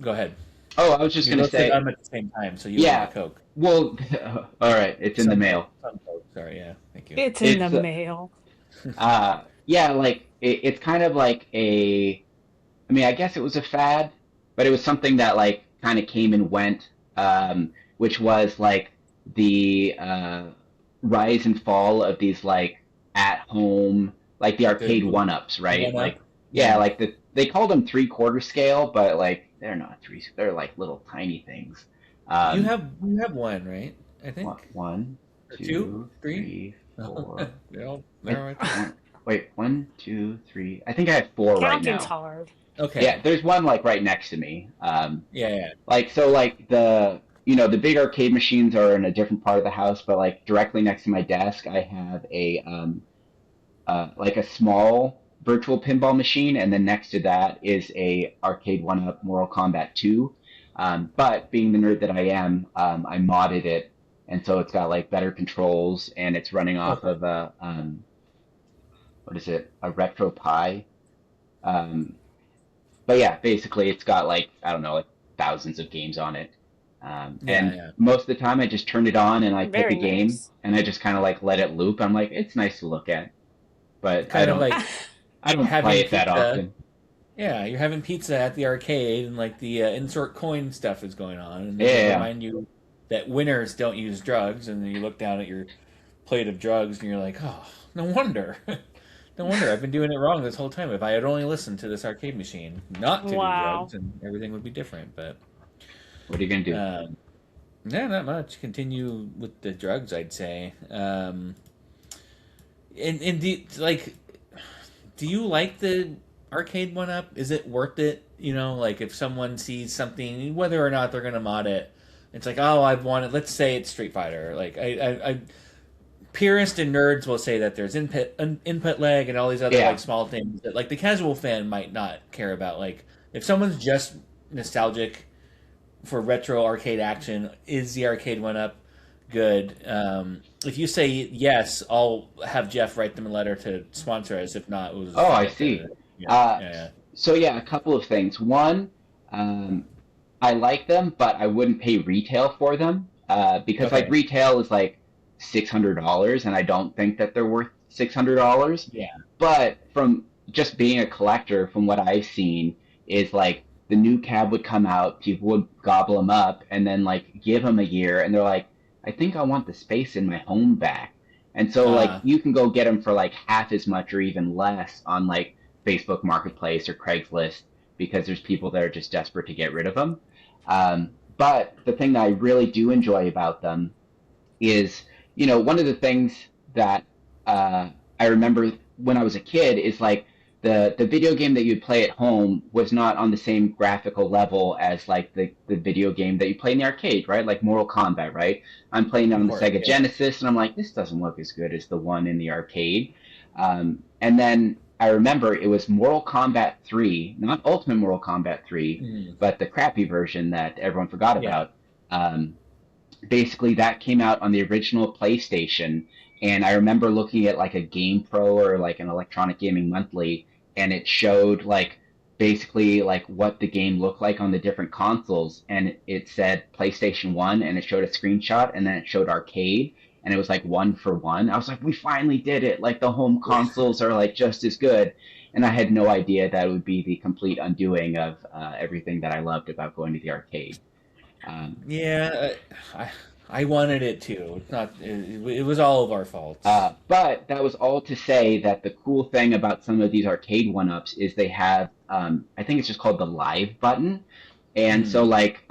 ahead. Oh, I was just going to say. I'm at the same time, so you want a Coke. Well, all right, it's in the mail. Some Coke. Sorry, yeah, thank you. It's in the mail. Yeah, like it's kind of like I mean, I guess it was a fad, but it was something that like kind of came and went, which was like the rise and fall of these like at home, like the arcade one-ups, right? Like like they called them 3/4 scale, but like they're not they're like little tiny things. You have one, right? I think one, two, three, four. Right. Wait, 1, 2, 3. I think I have 4 right now. Counting's hard. Okay. Yeah, there's one like right next to me. Yeah. Like so, like the big arcade machines are in a different part of the house, but like directly next to my desk, I have a like a small virtual pinball machine, and then next to that is a arcade one-up Mortal Kombat 2. But being the nerd that I am, I modded it, and so it's got like better controls, and it's running off of a what is it? A Retro Pi. But yeah, basically it's got like, I don't know, like thousands of games on it. Most of the time I just turn it on and I pick a game and I just kind of like let it loop. I'm like, it's nice to look at, but I don't play it that often. Yeah, you're having pizza at the arcade and like the insert coin stuff is going on, and they remind you that winners don't use drugs, and then you look down at your plate of drugs and you're like, oh, no wonder. No wonder I've been doing it wrong this whole time. If I had only listened to this arcade machine, not to do drugs, and everything would be different. But What are you gonna do? Yeah, not much. Continue with the drugs, I'd say. And do you like the arcade one up? Is it worth it? You know, like if someone sees something, whether or not they're gonna mod it, it's like, oh, I've wanted. Let's say it's Street Fighter. Like I purists and nerds will say that there's input lag and all these other like small things that like the casual fan might not care about. Like if someone's just nostalgic for retro arcade action, is the arcade one up good? If you say yes, I'll have Jeff write them a letter to sponsor us. If not, it was I see. So yeah, a couple of things. One, I like them, but I wouldn't pay retail for them because like retail is like $600, and I don't think that they're worth $600. Yeah. But from just being a collector, from what I've seen, is like the new cab would come out, people would gobble them up, and then like give them a year, and they're like, I think I want the space in my home back. And so like you can go get them for like half as much or even less on like Facebook Marketplace or Craigslist because there's people that are just desperate to get rid of them. But the thing that I really do enjoy about them is, you know, one of the things that I remember when I was a kid is like the video game that you'd play at home was not on the same graphical level as like the video game that you play in the arcade, right? Like Mortal Kombat, right? I'm playing on the Sega Genesis, and I'm like, this doesn't look as good as the one in the arcade. And then I remember it was Mortal Kombat 3, not Ultimate Mortal Kombat 3, but the crappy version that everyone forgot about. Basically, that came out on the original PlayStation, and I remember looking at like a Game Pro or like an Electronic Gaming Monthly, and it showed like basically like what the game looked like on the different consoles, and it said PlayStation 1, and it showed a screenshot, and then it showed arcade, and it was like 1-for-1. I was like, we finally did it! Like the home consoles are like just as good, and I had no idea that it would be the complete undoing of everything that I loved about going to the arcade. I wanted it too. It was all of our faults. But that was all to say that the cool thing about some of these arcade one-ups is they have, I think it's just called the live button. And so like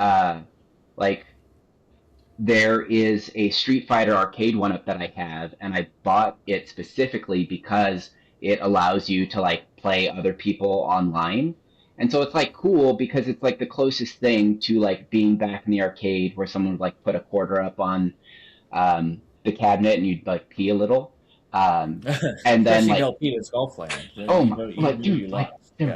there is a Street Fighter arcade one-up that I have, and I bought it specifically because it allows you to like play other people online. And so it's like cool because it's like the closest thing to like being back in the arcade where someone would like put a quarter up on the cabinet and you'd like pee a little. And then like pee at golf land.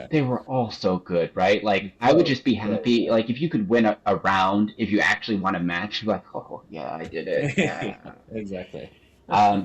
They were all so good, right? Like I would just be happy like if you could win a round, if you actually won a match, you're like, oh yeah, I did it. Yeah. Exactly.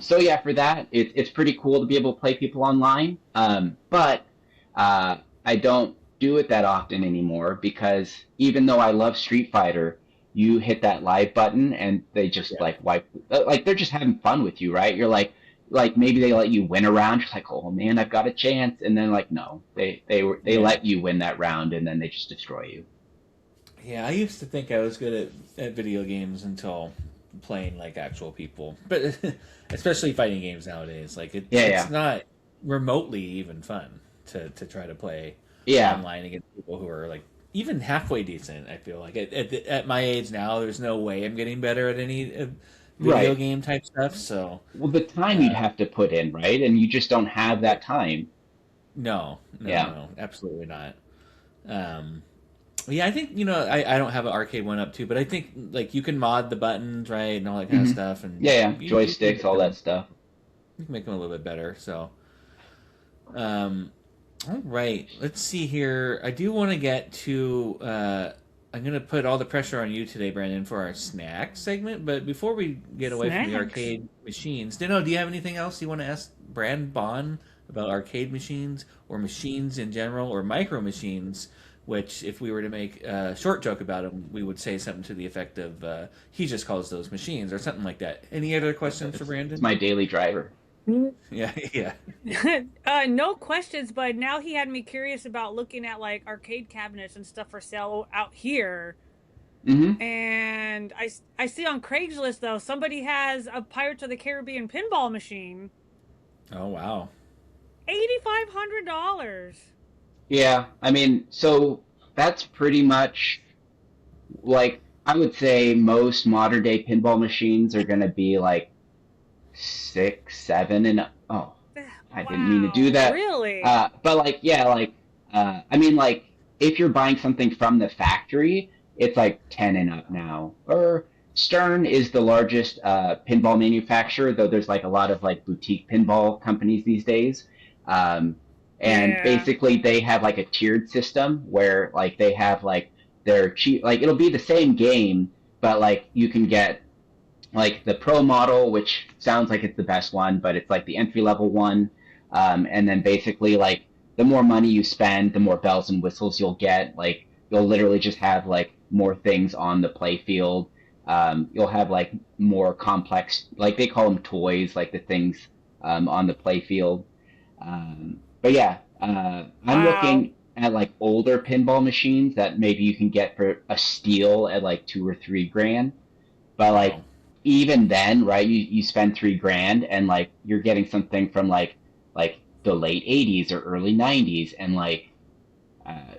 So yeah, for that, it's pretty cool to be able to play people online. But I don't do it that often anymore because even though I love Street Fighter, you hit that live button and they just like wipe, like they're just having fun with you, right? You're like maybe they let you win a round. You're like, oh man, I've got a chance, and then like no, they let you win that round and then they just destroy you. Yeah, I used to think I was good at video games until playing like actual people, but especially fighting games nowadays, like it's not remotely even fun to try to play online against people who are like even halfway decent. I feel like at my age now, there's no way I'm getting better at any video game type stuff. So the time you'd have to put in, right? And you just don't have that time. No, absolutely not. I think I don't have an arcade one up too, but I think like you can mod the buttons, right, and all that kind of stuff, and joysticks, all that stuff. You can make them a little bit better. So, all right, let's see here. I do want to get to. I'm going to put all the pressure on you today, Brandon, for our SNAX segment. But before we get away from the arcade machines, do you have anything else you want to ask Bran Bon about arcade machines or machines in general or micro machines? Which, if we were to make a short joke about him, we would say something to the effect of, he just calls those machines, or something like that. Any other questions for Brandon? It's my daily driver. Yeah. No questions, but now he had me curious about looking at, like, arcade cabinets and stuff for sale out here. Mm-hmm. And I see on Craigslist, though, somebody has a Pirates of the Caribbean pinball machine. Oh, wow. $8,500. Yeah, I mean, so that's pretty much like I would say most modern day pinball machines are going to be like 6, 7, and oh, I didn't mean to do that. Really? But like, yeah, like, I mean, like, if you're buying something from the factory, it's like 10 and up now. Or Stern is the largest pinball manufacturer, though there's like a lot of like boutique pinball companies these days. And basically they have like a tiered system where like they have like their cheap, like it'll be the same game, but like you can get like the pro model, which sounds like it's the best one, but it's like the entry level one. And then basically like the more money you spend, the more bells and whistles you'll get. Like you'll literally just have like more things on the play field. You'll have like more complex, like they call them toys, like the things on the play field. But yeah, I'm looking at like older pinball machines that maybe you can get for a steal at like $2 or $3 grand. But like even then, right? You spend $3 grand and like you're getting something from like the late '80s or early '90s, and like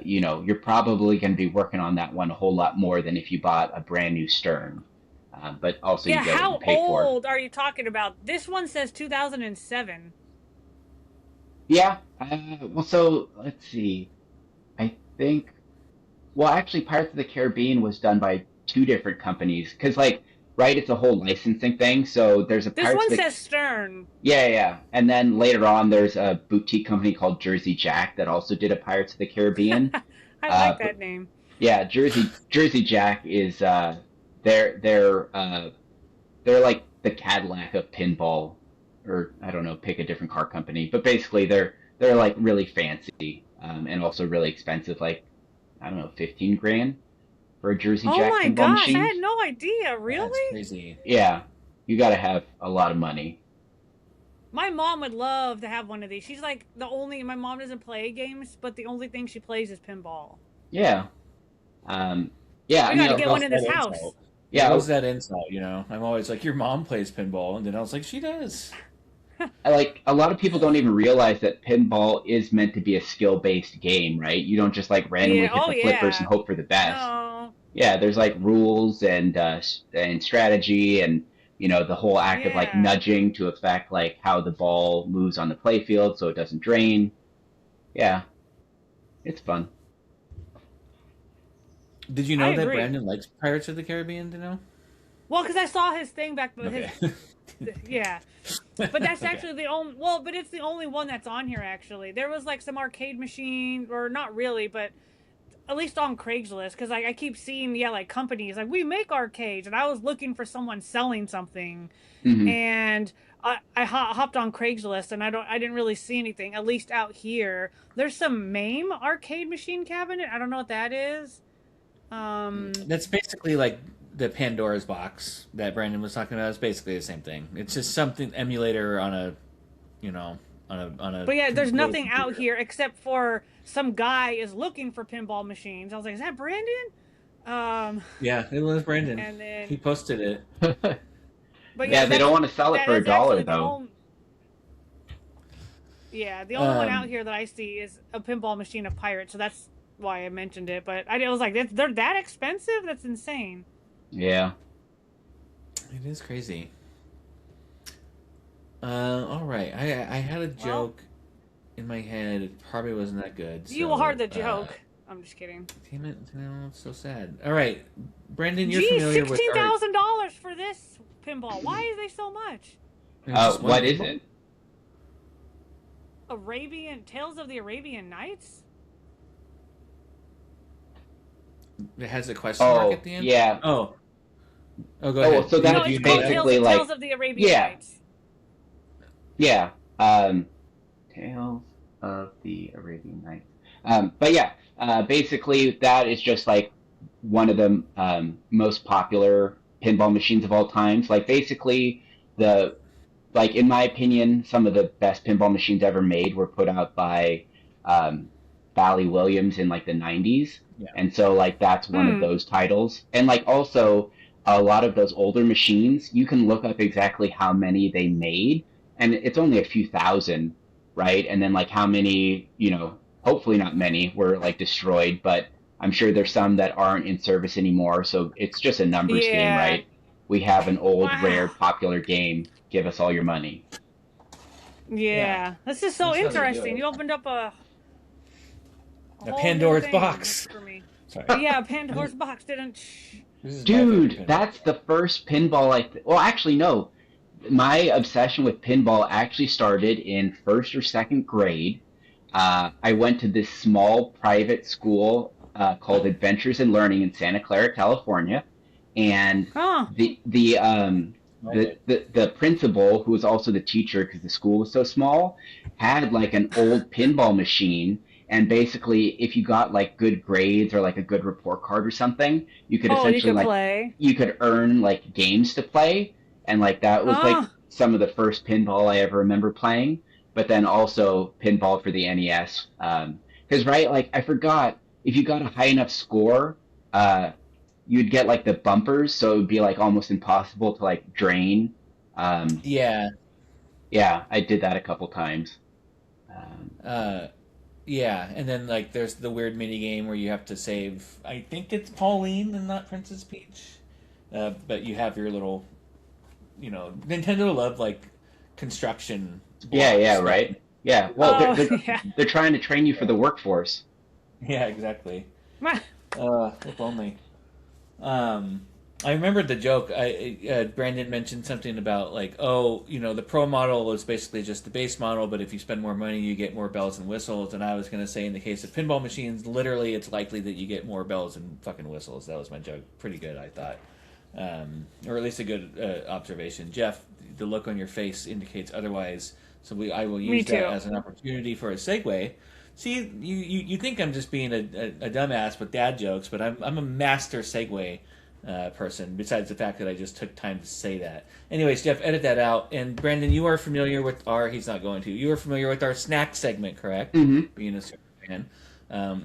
you know, you're probably going to be working on that one a whole lot more than if you bought a brand new Stern. But also, you get what you pay for. How old are you talking about? This one says 2007. Yeah. Well, so let's see. I think. Well, actually, Pirates of the Caribbean was done by 2 different companies because, like, right, it's a whole licensing thing. So there's a This Pirates one of the... says Stern. Yeah. And then later on, there's a boutique company called Jersey Jack that also did a Pirates of the Caribbean. I like that name. Yeah, Jersey Jack is they're like the Cadillac of pinball, or I don't know, pick a different car company, but basically they're like really fancy and also really expensive, like I don't know, 15 grand for a Jersey Jack my pinball gosh, machine. I had no idea. Really? That's crazy. Yeah, you got to have a lot of money. My mom would love to have one of these. She's like my mom doesn't play games, but the only thing she plays is pinball. Yeah. Yeah, we got to get one in this house. Yeah, how's that insult? You know, I'm always like, your mom plays pinball, and then I was like, she does. Like a lot of people don't even realize that pinball is meant to be a skill-based game, right? You don't just like randomly hit the flippers and hope for the best. No. Yeah, there's like rules and strategy, and you know the whole act of like nudging to affect like how the ball moves on the playfield so it doesn't drain. Yeah, it's fun. Did you know that Brandon likes Pirates of the Caribbean? Do you know? Well, because I saw his thing back. Yeah, but that's actually the only. Well, but it's the only one that's on here. Actually, there was like some arcade machine, or not really, but at least on Craigslist, because I keep seeing like companies like we make arcades, and I was looking for someone selling something, and I hopped on Craigslist, and I didn't really see anything. At least out here, there's some MAME arcade machine cabinet. I don't know what that is. That's basically like the Pandora's box that Brandon was talking about. It's basically the same thing. It's just something emulator on a, you know, on a. But yeah, there's nothing out here except for some guy is looking for pinball machines. I was like, is that Brandon? Yeah, it was Brandon. And then he posted it. But yeah, they don't want to sell it for $1 though. The only one out here that I see is a pinball machine of Pirates, so that's why I mentioned it. But I was like, they're that expensive? That's insane. Yeah. It is crazy. All right. I had a joke in my head. It probably wasn't that good. You heard the joke. I'm just kidding. Damn it. No, it's so sad. All right. Brandon, you're familiar with $16,000 for this pinball. Why is they so much? What is it? Tales of the Arabian Nights? It has a question mark at the end? Yeah. Oh, go ahead. So that's basically like Tales of the Arabian Nights. Yeah. Tales of the Arabian Nights. But yeah, basically that is just like one of the most popular pinball machines of all times. Like basically in my opinion, some of the best pinball machines ever made were put out by Bally Williams in like the 90s. Yeah. And so like that's one of those titles. And like also a lot of those older machines, you can look up exactly how many they made, and it's only a few thousand, right? And then like how many, you know, hopefully not many were like destroyed, but I'm sure there's some that aren't in service anymore, so it's just a numbers game, right? We have an old, rare, popular game. Give us all your money. Yeah. This is so interesting. You opened up a Pandora's box for me. Sorry. Yeah, Pandora's box didn't. Dude, that's the first pinball well, actually, no. My obsession with pinball actually started in first or second grade. I went to this small private school called Adventures in Learning in Santa Clara, California, and the principal, who was also the teacher because the school was so small, had like an old pinball machine. And basically, if you got like good grades or like a good report card or something, you could essentially you could earn like games to play, and like that was like some of the first pinball I ever remember playing. But then also pinball for the NES, because right, like I forgot, if you got a high enough score, you'd get like the bumpers, so it would be like almost impossible to like drain. Yeah, I did that a couple times. Yeah, and then like there's the weird mini game where you have to save. I think it's Pauline and not Princess Peach, but you have your little, Nintendo loved like construction. Yeah, right. Yeah, well, they're trying to train you for the workforce. Yeah, exactly. If only. I remembered the joke. Brandon mentioned something about like, the pro model is basically just the base model, but if you spend more money, you get more bells and whistles. And I was going to say, in the case of pinball machines, literally, it's likely that you get more bells and fucking whistles. That was my joke. Pretty good, I thought, or at least a good observation. Jeff, the look on your face indicates otherwise. So I will use that as an opportunity for a segue. See, you think I'm just being a dumbass with dad jokes, but I'm a master segue person, besides the fact that I just took time to say that. Anyways, Jeff, edit that out. And Brandon, you are familiar with he's not going to. You are familiar with our SNAX segment, correct? Mm-hmm. Being a fan.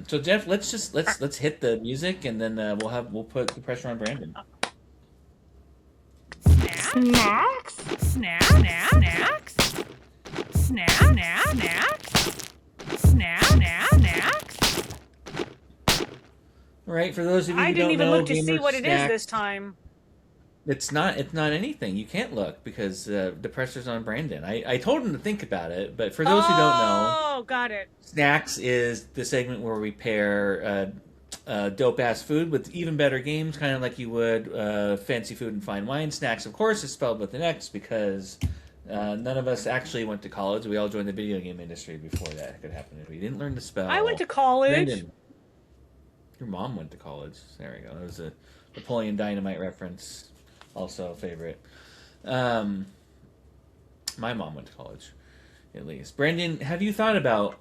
So Jeff, let's hit the music, and then we'll put the pressure on Brandon. SNAX. Right, for those of you who I didn't don't even know, look to see what it is this time. It's not anything. You can't look because the pressure's on Brandon. I told him to think about it, but for those who don't know, got it. SNAX is the segment where we pair dope ass food with even better games, kind of like you would fancy food and fine wine. SNAX, of course, is spelled with an X because none of us actually went to college. We all joined the video game industry before that could happen. We didn't learn to spell. I went to college. Brandon, your mom went to college. There we go. That was a Napoleon Dynamite reference. Also a favorite. My mom went to college, at least. Brandon, have you thought about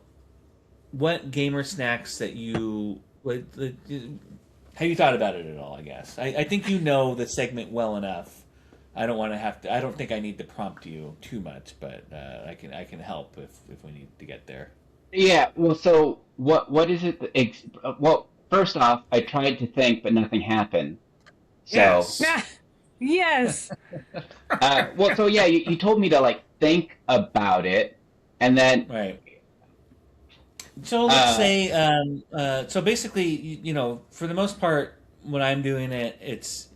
what gamer snacks that you would? Have you thought about it at all? I guess I think you know the segment well enough. I don't want to have to. I don't think I need to prompt you too much, but I can help if we need to get there. Yeah. Well, so what is it? Well, first off, I tried to think, but nothing happened. So. Yes. Yes. Well, so yeah, you told me to like think about it, and then right. So let's say, so basically, for the most part, when I'm doing it, it's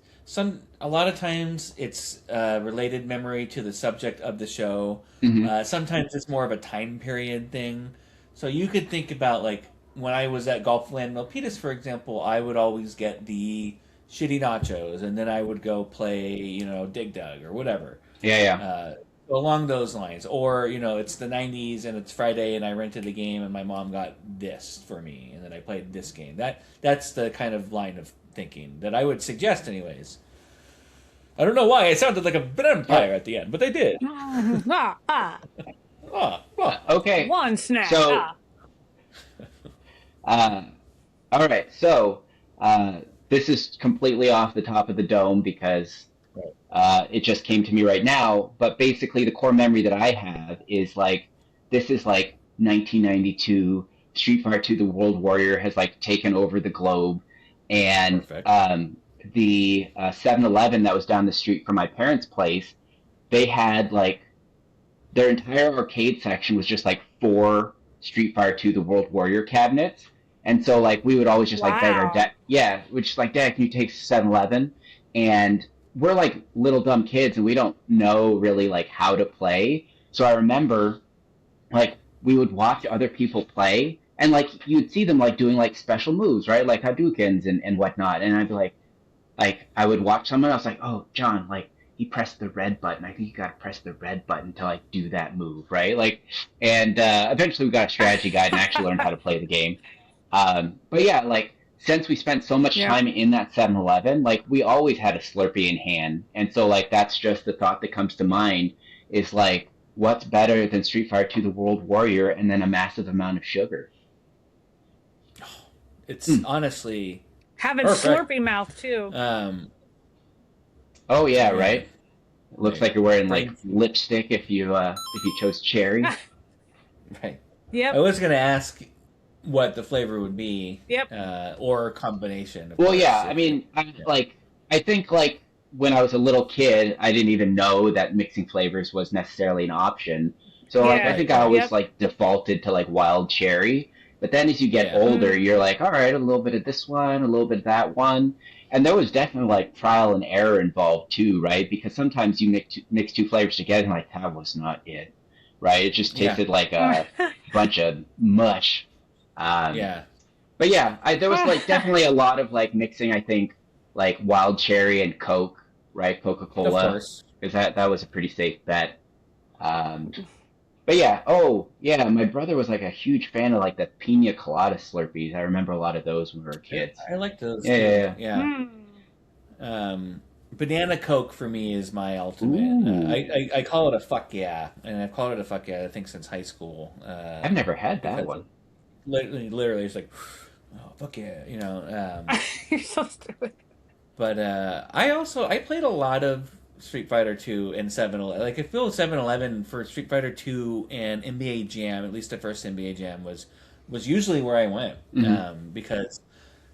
a lot of times it's related memory to the subject of the show. Mm-hmm. Sometimes it's more of a time period thing. So you could think about like when I was at Golfland Milpitas, for example, I would always get the shitty nachos, and then I would go play, Dig Dug or whatever. Yeah. Along those lines. Or, it's the 90s and it's Friday and I rented a game and my mom got this for me and then I played this game. That's the kind of line of thinking that I would suggest anyways. I don't know why. It sounded like a vampire at the end, but they did. Okay. One snack. So, all right. So, this is completely off the top of the dome because it just came to me right now. But basically, the core memory that I have is like, this is like 1992. Street Fighter II: The World Warrior has like taken over the globe, and the 7-Eleven that was down the street from my parents' place, they had like their entire arcade section was just like 4 Street Fighter II: The World Warrior cabinets. And so like we would always just like beg our Wow. dad. Yeah, which is like, Dad, can you take 7-Eleven? And we're like little dumb kids, and we don't know really like how to play. So I remember like we would watch other people play, and like you'd see them like doing like special moves, right? Like Hadoukens and whatnot. And I'd be like I would watch someone, I was like, oh, John, like he pressed the red button. I think you got to press the red button to like do that move, right? Like, and eventually we got a strategy guide and actually learned how to play the game. But yeah, like since we spent so much time in that 7-Eleven, like we always had a Slurpee in hand, and so like that's just the thought that comes to mind is like, what's better than Street Fighter 2: The World Warrior and then a massive amount of sugar? It's honestly Having perfect. Slurpee mouth too. Oh yeah, right. It looks like you're wearing like lipstick if you chose cherry. Right. Yep. I was gonna ask what the flavor would be. Yep. Or a combination. Of Well, course, yeah. I mean, I think like when I was a little kid, I didn't even know that mixing flavors was necessarily an option. So like, I think I always like defaulted to like wild cherry. But then as you get older, you're like, all right, a little bit of this one, a little bit of that one. And there was definitely like trial and error involved too, right? Because sometimes you mix two flavors together and like, that was not it, right? It just tasted like a bunch of mush. But yeah, there was like definitely a lot of like mixing, I think, like wild cherry and Coke, right? Coca-Cola. Of course. Because that was a pretty safe bet. But yeah, my brother was like a huge fan of like the pina colada Slurpees. I remember a lot of those when we were kids. I like those. Yeah. Banana Coke for me is my ultimate. I call it a fuck yeah, and I've called it a fuck yeah I think since high school. I've never had that one. Literally, it's like, oh fuck yeah, you know. You're so stupid. But I played a lot of Street Fighter 2 and 7-Eleven. Like I feel 7-Eleven for Street Fighter 2 and NBA Jam, at least the first NBA Jam was usually where I went, because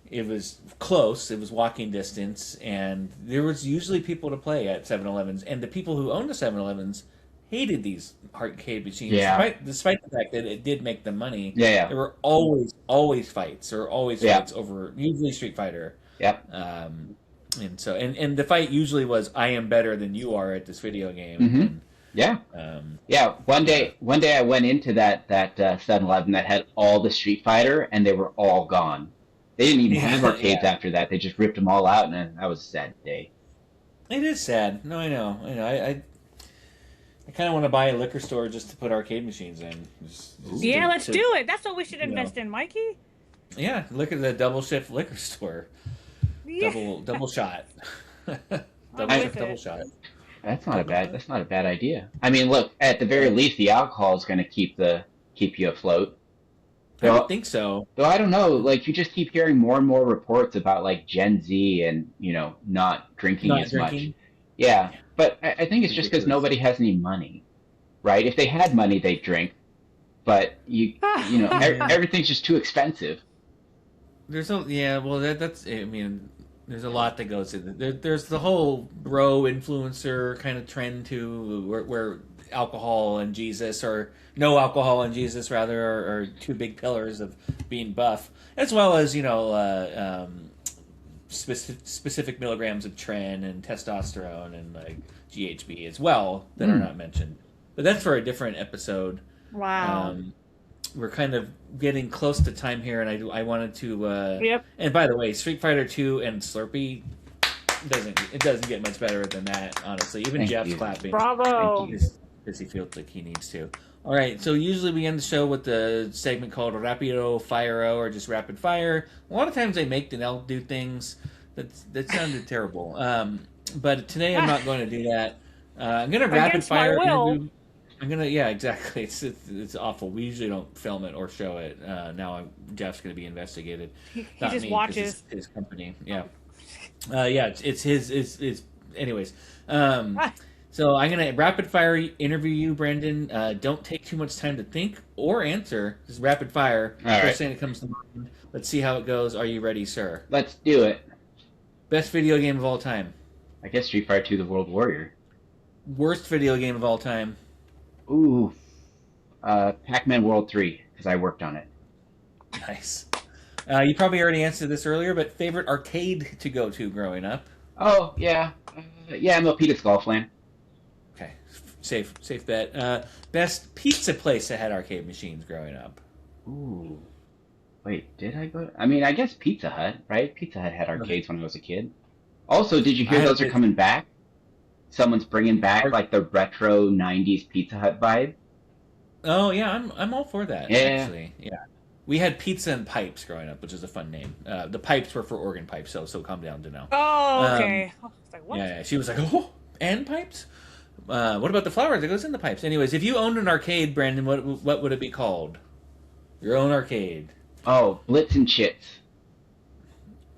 it was close, it was walking distance, and there was usually people to play at 7-Elevens, and the people who owned the 7-Elevens hated these arcade machines, despite the fact that it did make them money. There were always fights, fights over usually Street Fighter. And so, and the fight usually was, I am better than you are at this video game. One day I went into that 7-Eleven that had all the Street Fighter, and they were all gone. They didn't even have arcades after that. They just ripped them all out, and that was a sad day. It is sad. No, I know. I kind of want to buy a liquor store just to put arcade machines in. Let's do it. That's what we should invest in, Mikey. Yeah, look at the double shift liquor store. Double shot. double shot. That's not a bad idea. I mean, look, at the very least, the alcohol is going to keep you afloat. I don't think so. Though I don't know, like you just keep hearing more and more reports about like Gen Z and not drinking as much. Yeah, but I think it's just because nobody has any money, right? If they had money, they'd drink. But everything's just too expensive. That's I mean, there's a lot that goes in it. There's the whole bro influencer kind of trend too, where alcohol and Jesus, or no alcohol and Jesus rather, are two big pillars of being buff, as well as specific milligrams of tren and testosterone and like GHB as well that are not mentioned. But that's for a different episode. Wow. We're kind of getting close to time here, and I wanted to. And by the way, Street Fighter 2 and Slurpee doesn't get much better than that, honestly. Even Jeff's clapping. Bravo. Because he feels like he needs to. All right, so usually we end the show with the segment called Rapido Fire-O, or just Rapid Fire. A lot of times they make Danelle do things that sounded terrible. But today I'm not going to do that. I'm going to rapid fire interview. Exactly. It's awful. We usually don't film it or show it. Now Jeff's going to be investigated. He just watches his company. Yeah. It's his. Anyways. So I'm going to rapid fire interview you, Brandon. Don't take too much time to think or answer. Just rapid fire. First thing that comes to mind. Let's see how it goes. Are you ready, sir? Let's do it. Best video game of all time. I guess Street Fighter 2: The World Warrior. Worst video game of all time. Ooh. Pac-Man World 3, because I worked on it. Nice. You probably already answered this earlier, but favorite arcade to go to growing up? Oh yeah, yeah, Milpitas Golfland. Okay, safe bet. Best pizza place that had arcade machines growing up? Ooh, wait, did I go? I mean, I guess Pizza Hut, right? Pizza Hut had arcades when I was a kid. Also, did you hear those are coming back? Someone's bringing back like the retro '90s Pizza Hut vibe. Oh yeah, I'm all for that. Yeah. Actually, yeah. We had Pizza and Pipes growing up, which is a fun name. The pipes were for organ pipes, so calm down, Danelle. Oh, okay. I was like, what? Yeah, she was like, oh, and pipes? What about the flour that goes in the pipes? Anyways, if you owned an arcade, Brandon, what would it be called? Your own arcade. Oh, Blitz and Chits.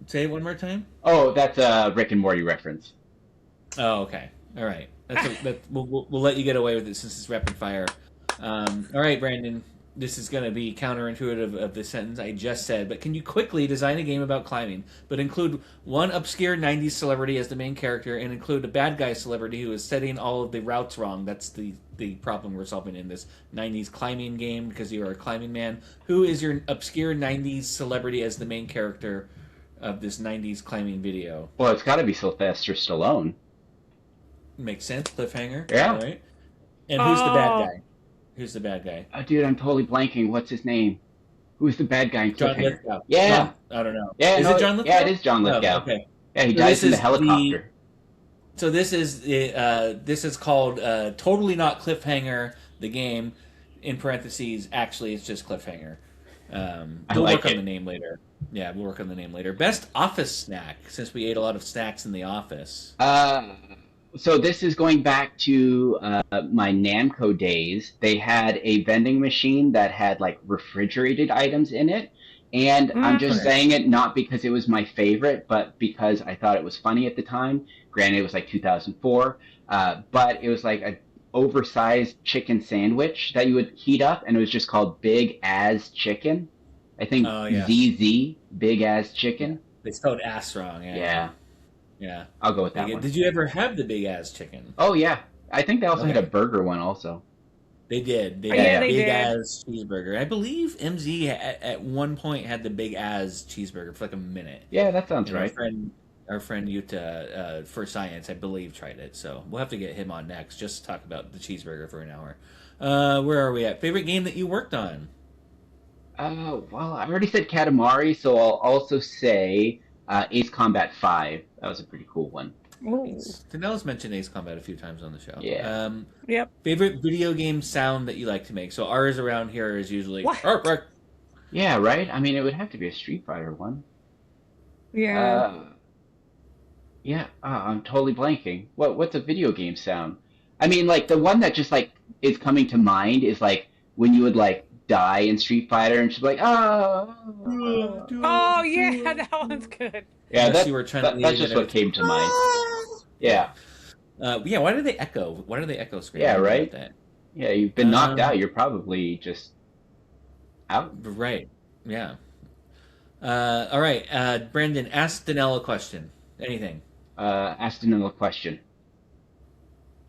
Say it one more time. Oh, that's a Rick and Morty reference. Oh, okay. All right. We'll let you get away with it since it's rapid fire. All right, Brandon. This is going to be counterintuitive of the sentence I just said, but can you quickly design a game about climbing, but include one obscure 90s celebrity as the main character and include a bad guy celebrity who is setting all of the routes wrong? That's the problem we're solving in this 90s climbing game because you are a climbing man. Who is your obscure 90s celebrity as the main character of this 90s climbing video? Well, it's got to be Sylvester Stallone. Makes sense. Cliffhanger. Yeah. All right. And who's the bad guy? Who's the bad guy? Dude, I'm totally blanking. What's his name? Who's the bad guy in John Cliffhanger? Lithgow. Yeah. I don't know. Yeah, Is it John Lithgow? Yeah, it is John Lithgow. Oh, okay. Yeah, he dies in the helicopter. So this is called Totally Not Cliffhanger, the game. In parentheses, actually, it's just Cliffhanger. We'll work on the name later. Yeah, we'll work on the name later. Best office snack, since we ate a lot of snacks in the office. So this is going back to my Namco days. They had a vending machine that had like refrigerated items in it. And I'm just saying it not because it was my favorite, but because I thought it was funny at the time. Granted, it was like 2004. But it was like an oversized chicken sandwich that you would heat up, and it was just called Big As Chicken. I think ZZ, Big As Chicken. They spelled ass wrong. Yeah. I'll go with that one. Did you ever have the Big Ass Chicken? Oh, yeah. I think they also had a burger one also. They did. They had Big Ass cheeseburger. I believe MZ at one point had the Big Ass cheeseburger for like a minute. Yeah, that sounds right. Our friend Yuta for science, I believe, tried it. So we'll have to get him on next just to talk about the cheeseburger for an hour. Where are we at? Favorite game that you worked on? Well, I already said Katamari, so I'll also say Ace Combat 5. That was a pretty cool one. Danelle's mentioned Ace Combat a few times on the show. Yeah. Yep. Favorite video game sound that you like to make? So ours around here is usually... What? Yeah, right? I mean, it would have to be a Street Fighter one. Yeah. I'm totally blanking. What's a video game sound? I mean, like, the one that just, like, is coming to mind is, like, when you would, like, die in Street Fighter and she's like, oh, yeah, that one's good. Yeah, that's just what came to mind. Yeah. Why do they echo? Why do they echo scream? Yeah, right? That? Yeah, you've been knocked out. You're probably just out. Right. Yeah. All right. Brandon, ask Danelle a question. Anything. Ask Danelle a question.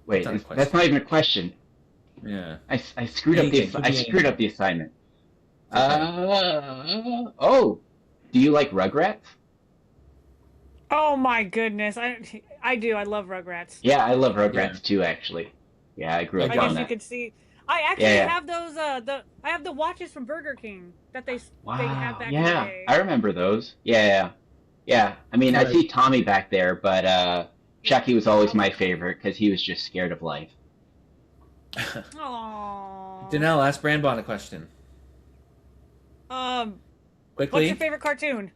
Wait, that's not even a question. Yeah. I screwed up the assignment. Okay. Do you like Rugrats? Oh my goodness, I do. I love Rugrats. Yeah, I love Rugrats too. Actually, yeah, I grew up on that. I guess you could see. I actually have those. I have the watches from Burger King that they had back in the day. I remember those. Yeah. I mean, I see Tommy back there, but Chucky was always my favorite because he was just scared of life. Aww. Danelle, ask Bran Bon a question. Quickly. What's your favorite cartoon?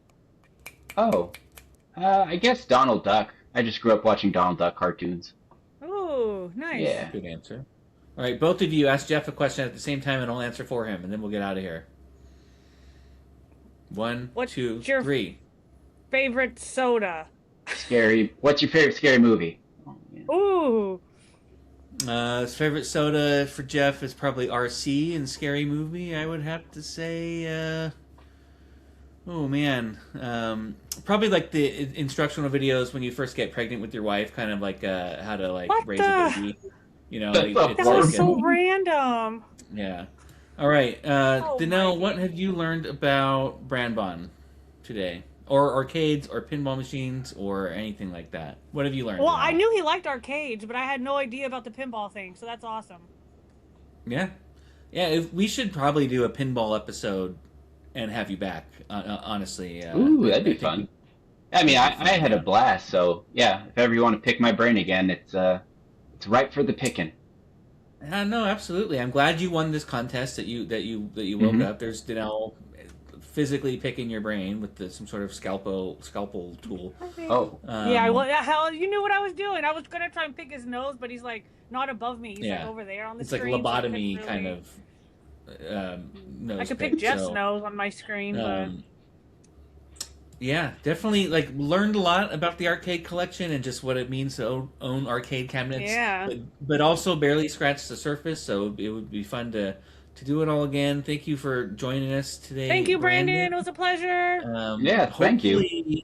I guess Donald Duck. I just grew up watching Donald Duck cartoons. Oh, nice. Yeah. Good answer. All right, both of you ask Jeff a question at the same time, and I'll answer for him, and then we'll get out of here. One, What's 2, your 3. Favorite soda? Scary. What's your favorite scary movie? Oh, yeah. Ooh. His favorite soda for Jeff is probably RC and Scary Movie. I would have to say, probably like the instructional videos when you first get pregnant with your wife, kind of like how to like raise a baby. You know, That's it's That like was so random. yeah. All right, Oh, Danelle, Mikey. what have you learned about Bran Bon? today? Or arcades, or pinball machines, or anything like that? What have you learned? Well, I knew he liked arcades, but I had no idea about the pinball thing, so that's awesome. Yeah. Yeah, we should probably do a pinball episode and have you back, honestly. Ooh, that'd be fun. I mean, I had a blast, so yeah, if ever you want to pick my brain again, it's ripe for the picking. No, absolutely. I'm glad you won this contest, that you woke up. There's Danelle physically picking your brain with some sort of scalpel tool. Oh. Hell, you knew what I was doing. I was going to try and pick his nose, but he's like not above me. He's like over there on the screen. It's like lobotomy kind of nose. I could pick Jeff's nose on my screen, but... Yeah, definitely, like, learned a lot about the arcade collection and just what it means to own arcade cabinets. Yeah. But also barely scratched the surface, so it would be fun to do it all again. Thank you for joining us today. Thank you, Brandon. It was a pleasure. Thank you.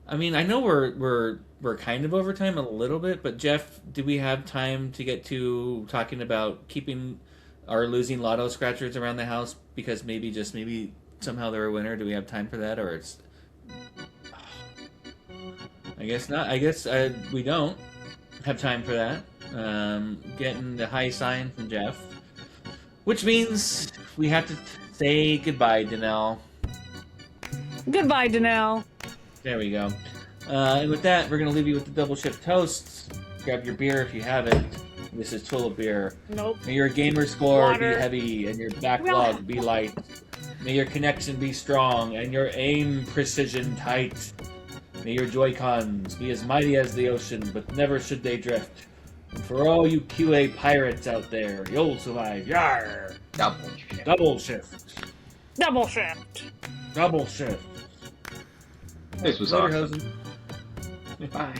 I mean, I know we're kind of over time a little bit, but Jeff, do we have time to get to talking about keeping or losing lotto scratchers around the house because maybe somehow they're a winner? Do we have time for that, or it's... I guess not. I guess we don't have time for that. Getting the high sign from Jeff. Which means we have to say goodbye, Danelle. Goodbye, Danelle. There we go. And with that, we're going to leave you with the double shift toast. Grab your beer if you have it. This is Tulip beer. Nope. May your gamer score Water. be heavy and your backlog be light. May your connection be strong and your aim precision tight. May your Joy-Cons be as mighty as the ocean, but never should they drift. And for all you QA pirates out there, you'll survive. Yar! Double shift. Double shift. Double shift. Double shift. This was Later, awesome. Hosen. Bye.